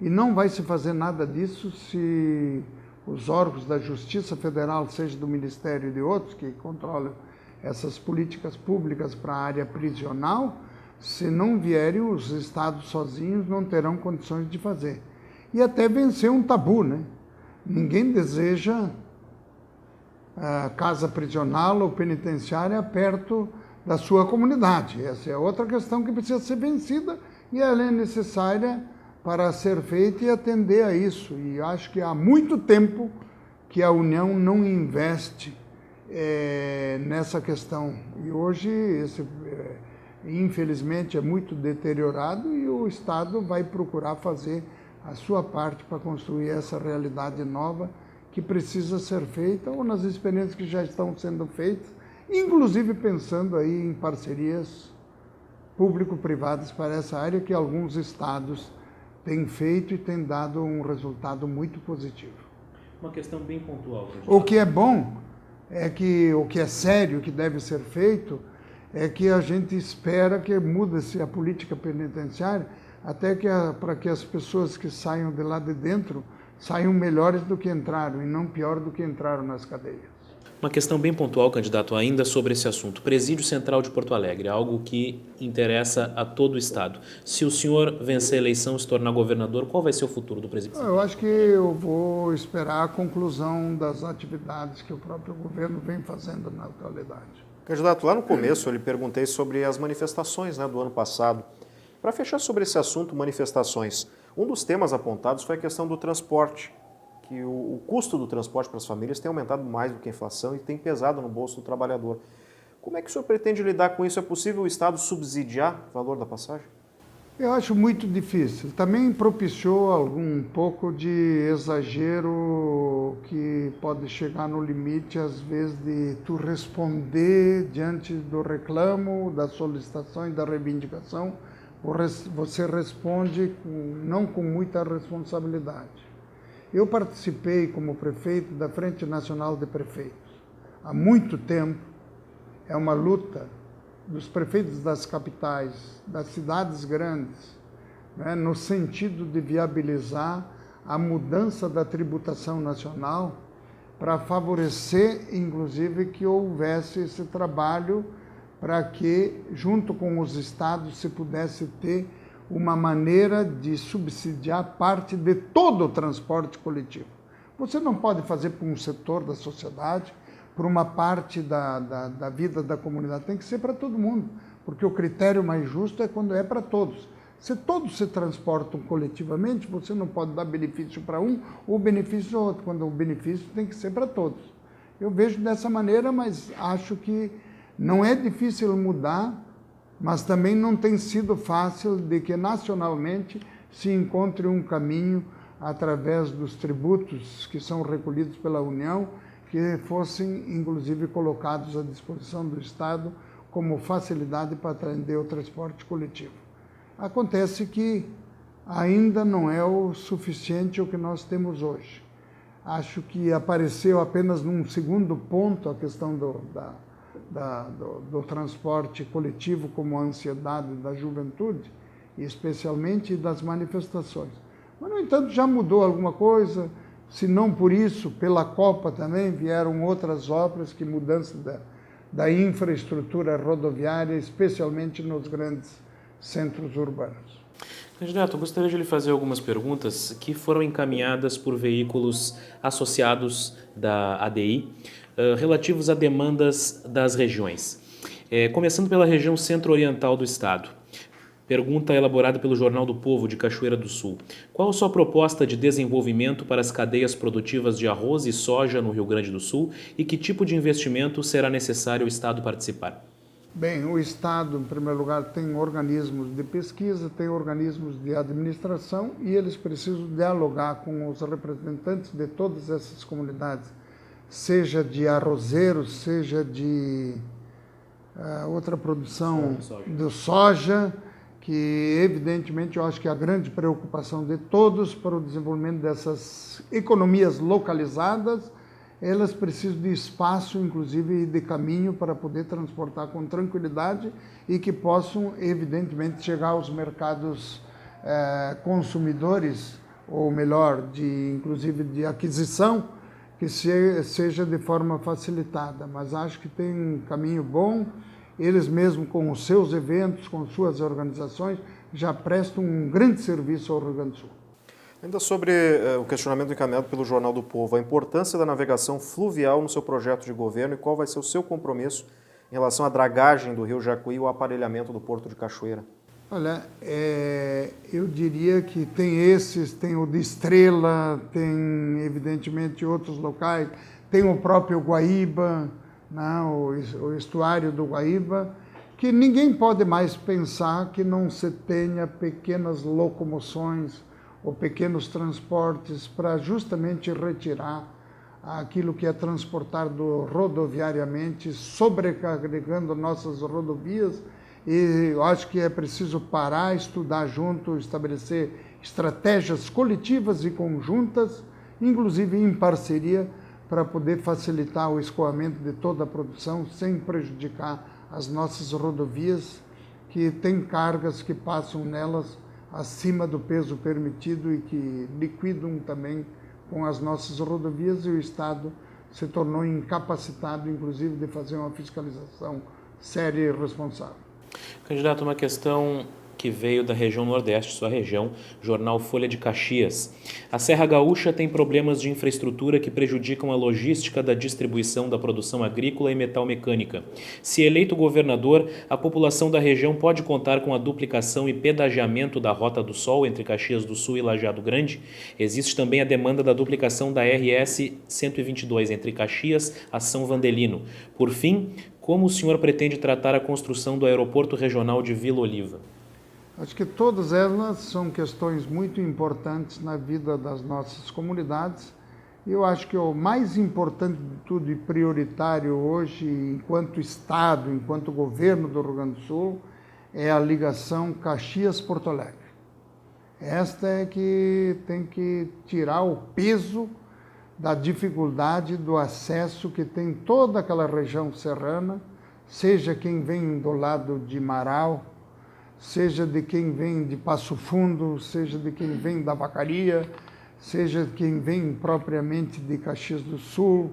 E não vai se fazer nada disso se os órgãos da Justiça Federal, seja do Ministério e de outros que controlam essas políticas públicas para a área prisional, se não vierem, os estados sozinhos não terão condições de fazer. E até vencer um tabu, né? Ninguém deseja a casa prisional ou penitenciária perto da sua comunidade. Essa é outra questão que precisa ser vencida e ela é necessária para ser feita e atender a isso. E acho que há muito tempo que a União não investe nessa questão. E hoje infelizmente é muito deteriorado e o Estado vai procurar fazer a sua parte para construir essa realidade nova que precisa ser feita ou nas experiências que já estão sendo feitas, inclusive pensando aí em parcerias público-privadas para essa área que alguns estados têm feito e têm dado um resultado muito positivo. Uma questão bem pontual. O que é bom é que o que é sério, que deve ser feito, é que a gente espera que mude-se a política penitenciária até para que as pessoas que saiam de lá de dentro saiam melhores do que entraram e não pior do que entraram nas cadeias. Uma questão bem pontual, candidato, ainda sobre esse assunto. Presídio Central de Porto Alegre, algo que interessa a todo o Estado. Se o senhor vencer a eleição e se tornar governador, qual vai ser o futuro do Presídio Central? Eu acho que eu vou esperar a conclusão das atividades que o próprio governo vem fazendo na atualidade. Candidato, lá no começo eu lhe perguntei sobre as manifestações, né, do ano passado. Para fechar sobre esse assunto, manifestações, um dos temas apontados foi a questão do transporte, que o custo do transporte para as famílias tem aumentado mais do que a inflação e tem pesado no bolso do trabalhador. Como é que o senhor pretende lidar com isso? É possível o Estado subsidiar o valor da passagem? Eu acho muito difícil. Também propiciou algum pouco de exagero que pode chegar no limite, às vezes, de tu responder diante do reclamo, da solicitação e da reivindicação. Você responde não com muita responsabilidade. Eu participei como prefeito da Frente Nacional de Prefeitos. Há muito tempo é uma luta dos prefeitos das capitais, das cidades grandes, né, no sentido de viabilizar a mudança da tributação nacional para favorecer, inclusive, que houvesse esse trabalho para que, junto com os estados, se pudesse ter uma maneira de subsidiar parte de todo o transporte coletivo. Você não pode fazer por um setor da sociedade, por uma parte da vida da comunidade, tem que ser para todo mundo, porque o critério mais justo é quando é para todos. Se todos se transportam coletivamente, você não pode dar benefício para um ou benefício para outro, quando o benefício tem que ser para todos. Eu vejo dessa maneira, mas acho que não é difícil mudar, mas também não tem sido fácil de que nacionalmente se encontre um caminho através dos tributos que são recolhidos pela União, que fossem, inclusive, colocados à disposição do Estado como facilidade para atender o transporte coletivo. Acontece que ainda não é o suficiente o que nós temos hoje. Acho que apareceu apenas num segundo ponto a questão do transporte coletivo como a ansiedade da juventude, e especialmente das manifestações. Mas, no entanto, já mudou alguma coisa. Se não por isso, pela Copa também vieram outras obras que mudança da infraestrutura rodoviária, especialmente nos grandes centros urbanos. Candidato, eu gostaria de lhe fazer algumas perguntas que foram encaminhadas por veículos associados da ADI, relativos a demandas das regiões. Começando pela região centro-oriental do estado. Pergunta elaborada pelo Jornal do Povo de Cachoeira do Sul. Qual a sua proposta de desenvolvimento para as cadeias produtivas de arroz e soja no Rio Grande do Sul e que tipo de investimento será necessário o Estado participar? Bem, o Estado, em primeiro lugar, tem organismos de pesquisa, tem organismos de administração e eles precisam dialogar com os representantes de todas essas comunidades, seja de arrozeiros, seja de outra produção do soja, que evidentemente eu acho que é a grande preocupação de todos para o desenvolvimento dessas economias localizadas. Elas precisam de espaço, inclusive de caminho, para poder transportar com tranquilidade e que possam, evidentemente, chegar aos mercados consumidores, ou melhor, inclusive de aquisição, que seja de forma facilitada. Mas acho que tem um caminho bom. Eles mesmo, com os seus eventos, com suas organizações, já prestam um grande serviço ao Rio Grande do Sul. Ainda sobre o questionamento encaminhado pelo Jornal do Povo, a importância da navegação fluvial no seu projeto de governo e qual vai ser o seu compromisso em relação à dragagem do Rio Jacuí e o aparelhamento do Porto de Cachoeira? Olha, eu diria que tem o de Estrela, tem evidentemente outros locais, tem o próprio Guaíba, não, o estuário do Guaíba, que ninguém pode mais pensar que não se tenha pequenas locomoções ou pequenos transportes para justamente retirar aquilo que é transportado rodoviariamente, sobrecarregando nossas rodovias. E eu acho que é preciso parar, estudar junto, estabelecer estratégias coletivas e conjuntas, inclusive em parceria, para poder facilitar o escoamento de toda a produção sem prejudicar as nossas rodovias, que têm cargas que passam nelas acima do peso permitido e que liquidam também com as nossas rodovias, e o Estado se tornou incapacitado, inclusive, de fazer uma fiscalização séria e responsável. Candidato, uma questão que veio da região Nordeste, sua região, jornal Folha de Caxias. A Serra Gaúcha tem problemas de infraestrutura que prejudicam a logística da distribuição da produção agrícola e metalmecânica. Se eleito governador, a população da região pode contar com a duplicação e pedagiamento da Rota do Sol entre Caxias do Sul e Lajeado Grande. Existe também a demanda da duplicação da RS 122 entre Caxias a São Vandelino. Por fim, como o senhor pretende tratar a construção do aeroporto regional de Vila Oliva? Acho que todas elas são questões muito importantes na vida das nossas comunidades. Eu acho que o mais importante de tudo e prioritário hoje, enquanto Estado, enquanto governo do Rio Grande do Sul, é a ligação Caxias-Porto Alegre. Esta é que tem que tirar o peso da dificuldade do acesso que tem toda aquela região serrana, seja quem vem do lado de Marau, seja de quem vem de Passo Fundo, seja de quem vem da Vacaria, seja de quem vem propriamente de Caxias do Sul,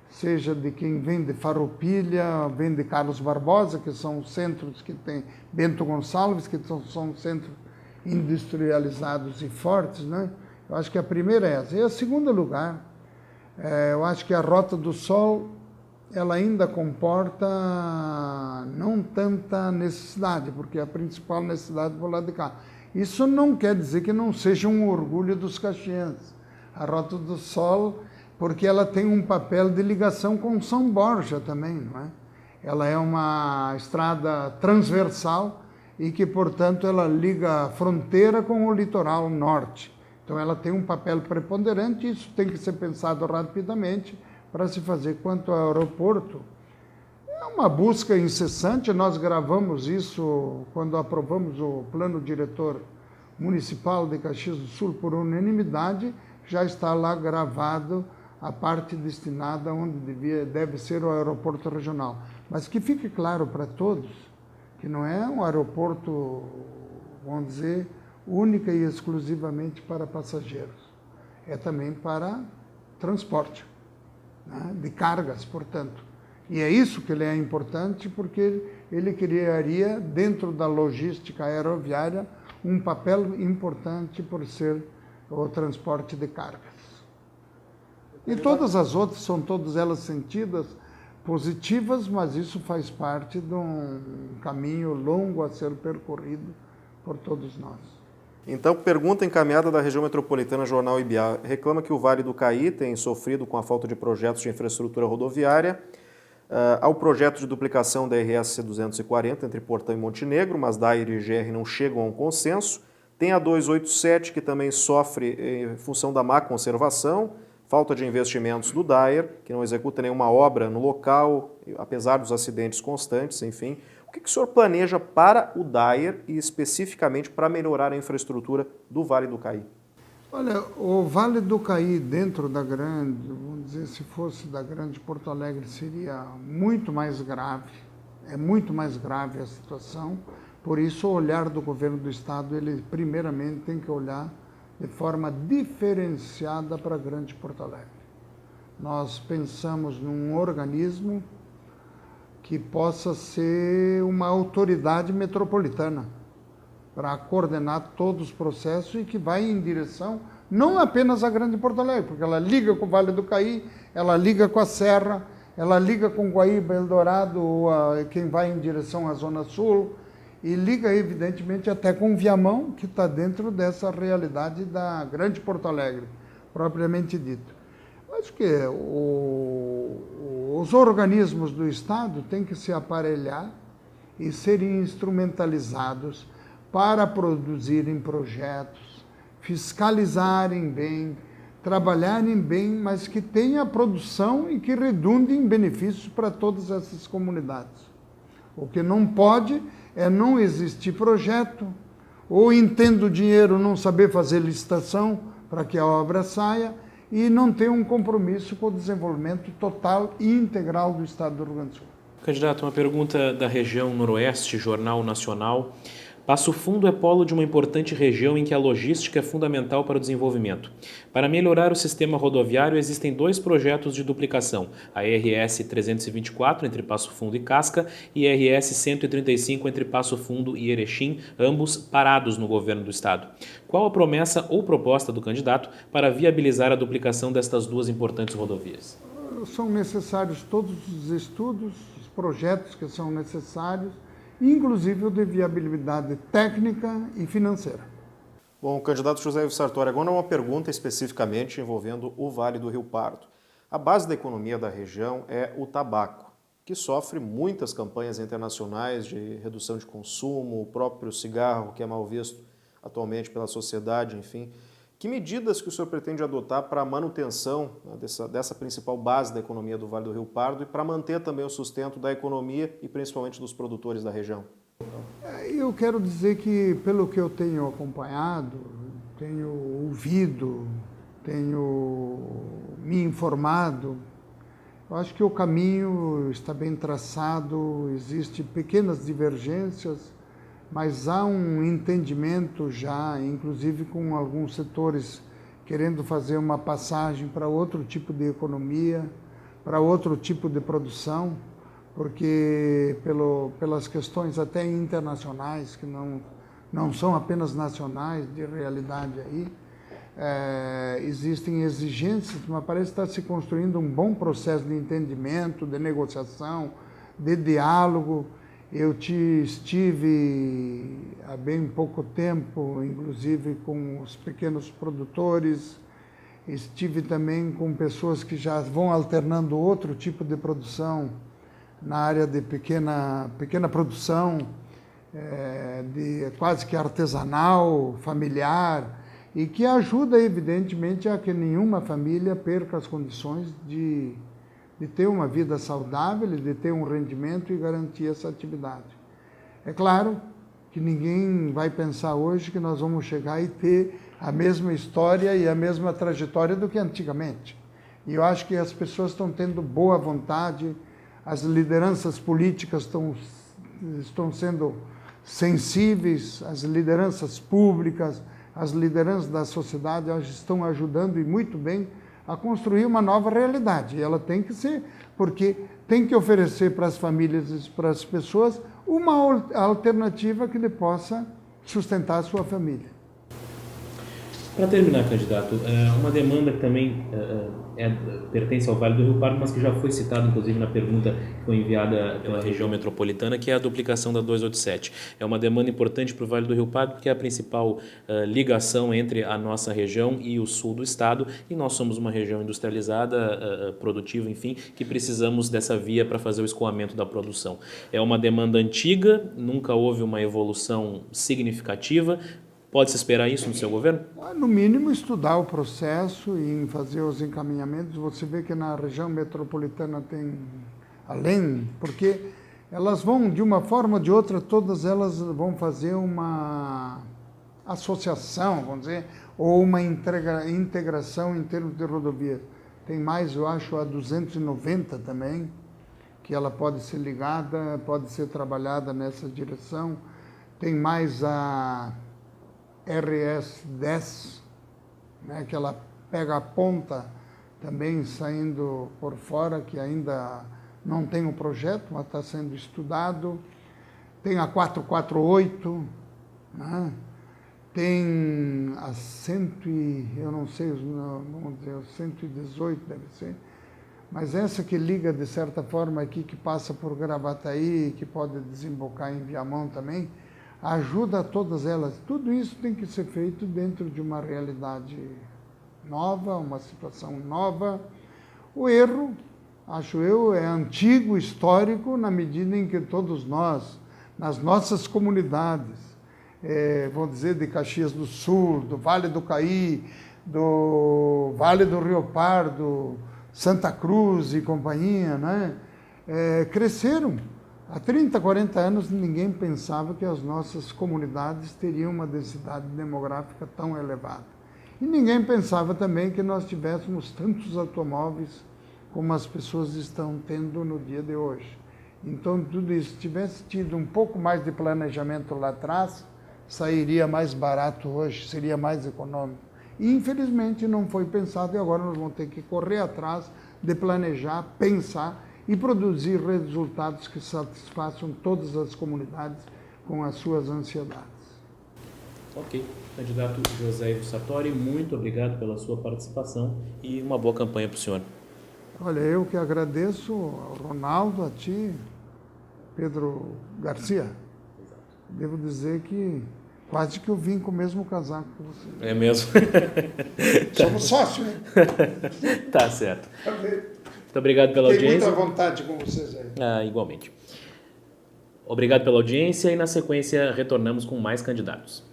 seja de quem vem de Farroupilha, vem de Carlos Barbosa, que são centros que tem Bento Gonçalves, que são centros industrializados e fortes, né? Eu acho que a primeira é essa. E a segunda lugar, eu acho que a Rota do Sol, ela ainda comporta não tanta necessidade, porque a principal necessidade é do lado de cá. Isso não quer dizer que não seja um orgulho dos caxienses. A Rota do Sol, porque ela tem um papel de ligação com São Borja também, não é? Ela é uma estrada transversal e que, portanto, ela liga a fronteira com o litoral norte. Então, ela tem um papel preponderante e isso tem que ser pensado rapidamente para se fazer. Quanto ao aeroporto, é uma busca incessante. Nós gravamos isso quando aprovamos o plano diretor municipal de Caxias do Sul por unanimidade, já está lá gravado a parte destinada onde deve ser o aeroporto regional. Mas que fique claro para todos que não é um aeroporto, vamos dizer, única e exclusivamente para passageiros. É também para transporte, né, de cargas, portanto. E é isso que ele é importante, porque ele criaria, dentro da logística aeroviária, um papel importante por ser o transporte de cargas. E todas as outras são todas elas sentidas positivas, mas isso faz parte de um caminho longo a ser percorrido por todos nós. Então, pergunta encaminhada da região metropolitana, Jornal IBA, reclama que o Vale do Caí tem sofrido com a falta de projetos de infraestrutura rodoviária. Ao projeto de duplicação da RS 240 entre Portão e Montenegro, mas DAIR e GR não chegam a um consenso. Tem a 287, que também sofre em função da má conservação, falta de investimentos do DAIR, que não executa nenhuma obra no local, apesar dos acidentes constantes, enfim. O que o senhor planeja para o DAIR e especificamente para melhorar a infraestrutura do Vale do Caí? Olha, o Vale do Caí, dentro da grande, vamos dizer, se fosse da grande Porto Alegre, seria muito mais grave. É muito mais grave a situação. Por isso, o olhar do governo do Estado, ele primeiramente tem que olhar de forma diferenciada para a grande Porto Alegre. Nós pensamos num organismo que possa ser uma autoridade metropolitana para coordenar todos os processos e que vai em direção não apenas à grande Porto Alegre, porque ela liga com o Vale do Caí, ela liga com a Serra, ela liga com Guaíba, Eldorado, quem vai em direção à Zona Sul, e liga, evidentemente, até com Viamão, que está dentro dessa realidade da grande Porto Alegre, propriamente dito. Acho que os organismos do Estado têm que se aparelhar e serem instrumentalizados para produzirem projetos, fiscalizarem bem, trabalharem bem, mas que tenha produção e que redunde em benefícios para todas essas comunidades. O que não pode é não existir projeto, ou entendo o dinheiro, não saber fazer licitação para que a obra saia, e não ter um compromisso com o desenvolvimento total e integral do Estado do Rio Grande do Sul. Candidato, uma pergunta da região Noroeste, Jornal Nacional. Passo Fundo é polo de uma importante região em que a logística é fundamental para o desenvolvimento. Para melhorar o sistema rodoviário, existem 2 projetos de duplicação, a RS 324 entre Passo Fundo e Casca e RS 135 entre Passo Fundo e Erechim, ambos parados no governo do estado. Qual a promessa ou proposta do candidato para viabilizar a duplicação destas 2 importantes rodovias? São necessários todos os estudos, os projetos que são necessários, inclusive o de viabilidade técnica e financeira. Bom, candidato José Ivo Sartori, agora uma pergunta especificamente envolvendo o Vale do Rio Pardo. A base da economia da região é o tabaco, que sofre muitas campanhas internacionais de redução de consumo, o próprio cigarro, que é mal visto atualmente pela sociedade, enfim. Que medidas que o senhor pretende adotar para a manutenção, né, dessa principal base da economia do Vale do Rio Pardo e para manter também o sustento da economia e principalmente dos produtores da região? Eu quero dizer que, pelo que eu tenho acompanhado, tenho ouvido, tenho me informado, eu acho que o caminho está bem traçado, existem pequenas divergências, mas há um entendimento já, inclusive com alguns setores querendo fazer uma passagem para outro tipo de economia, para outro tipo de produção, porque pelas questões até internacionais, que não são apenas nacionais, de realidade aí, existem exigências, mas parece estar se construindo um bom processo de entendimento, de negociação, de diálogo. Eu estive há bem pouco tempo, inclusive, com os pequenos produtores, estive também com pessoas que já vão alternando outro tipo de produção na área de pequena produção, de quase que artesanal, familiar, e que ajuda, evidentemente, a que nenhuma família perca as condições de ter uma vida saudável, de ter um rendimento e garantir essa atividade. É claro que ninguém vai pensar hoje que nós vamos chegar e ter a mesma história e a mesma trajetória do que antigamente. E eu acho que as pessoas estão tendo boa vontade, as lideranças políticas estão sendo sensíveis, as lideranças públicas, as lideranças da sociedade estão ajudando e muito bem a construir uma nova realidade. E ela tem que ser, porque tem que oferecer para as famílias e para as pessoas uma alternativa que lhe possa sustentar a sua família. Para terminar, candidato, uma demanda que também pertence ao Vale do Rio Pardo, mas que já foi citada, inclusive, na pergunta que foi enviada pela região metropolitana, que é a duplicação da 287. É uma demanda importante para o Vale do Rio Pardo, porque é a principal ligação entre a nossa região e o sul do estado, e nós somos uma região industrializada, produtiva, enfim, que precisamos dessa via para fazer o escoamento da produção. É uma demanda antiga, nunca houve uma evolução significativa. Pode-se esperar isso no seu governo? No mínimo, estudar o processo e fazer os encaminhamentos. Você vê que na região metropolitana tem além, porque elas vão, de uma forma ou de outra, todas elas vão fazer uma associação, vamos dizer, ou uma integração em termos de rodovia. Tem mais, eu acho, a 290 também, que ela pode ser ligada, pode ser trabalhada nessa direção. Tem mais a RS 10, né, que ela pega a ponta também saindo por fora, que ainda não tem um projeto, mas está sendo estudado. Tem a 448, né? Tem a eu não sei, vamos dizer, 118 deve ser, mas essa que liga de certa forma aqui, que passa por Gravataí, que pode desembocar em Viamão também, ajuda a todas elas. Tudo isso tem que ser feito dentro de uma realidade nova, uma situação nova. O erro, acho eu, é antigo, histórico, na medida em que todos nós, nas nossas comunidades, vamos dizer, de Caxias do Sul, do Vale do Caí, do Vale do Rio Pardo, Santa Cruz e companhia, né? Cresceram. Há 30, 40 anos, ninguém pensava que as nossas comunidades teriam uma densidade demográfica tão elevada. E ninguém pensava também que nós tivéssemos tantos automóveis como as pessoas estão tendo no dia de hoje. Então, tudo isso, se tivesse tido um pouco mais de planejamento lá atrás, sairia mais barato hoje, seria mais econômico. E, infelizmente, não foi pensado e agora nós vamos ter que correr atrás de planejar, pensar e produzir resultados que satisfaçam todas as comunidades com as suas ansiedades. Ok. Candidato José Ivo Sartori, muito obrigado pela sua participação e uma boa campanha para o senhor. Olha, eu que agradeço ao Ronaldo, a ti, Pedro Garcia. Devo dizer que quase que eu vim com o mesmo casaco que você. É mesmo? Somos sócios, né? Tá certo. Muito obrigado pela Tenho audiência. muita vontade com vocês aí. Igualmente. Obrigado pela audiência e na sequência retornamos com mais candidatos.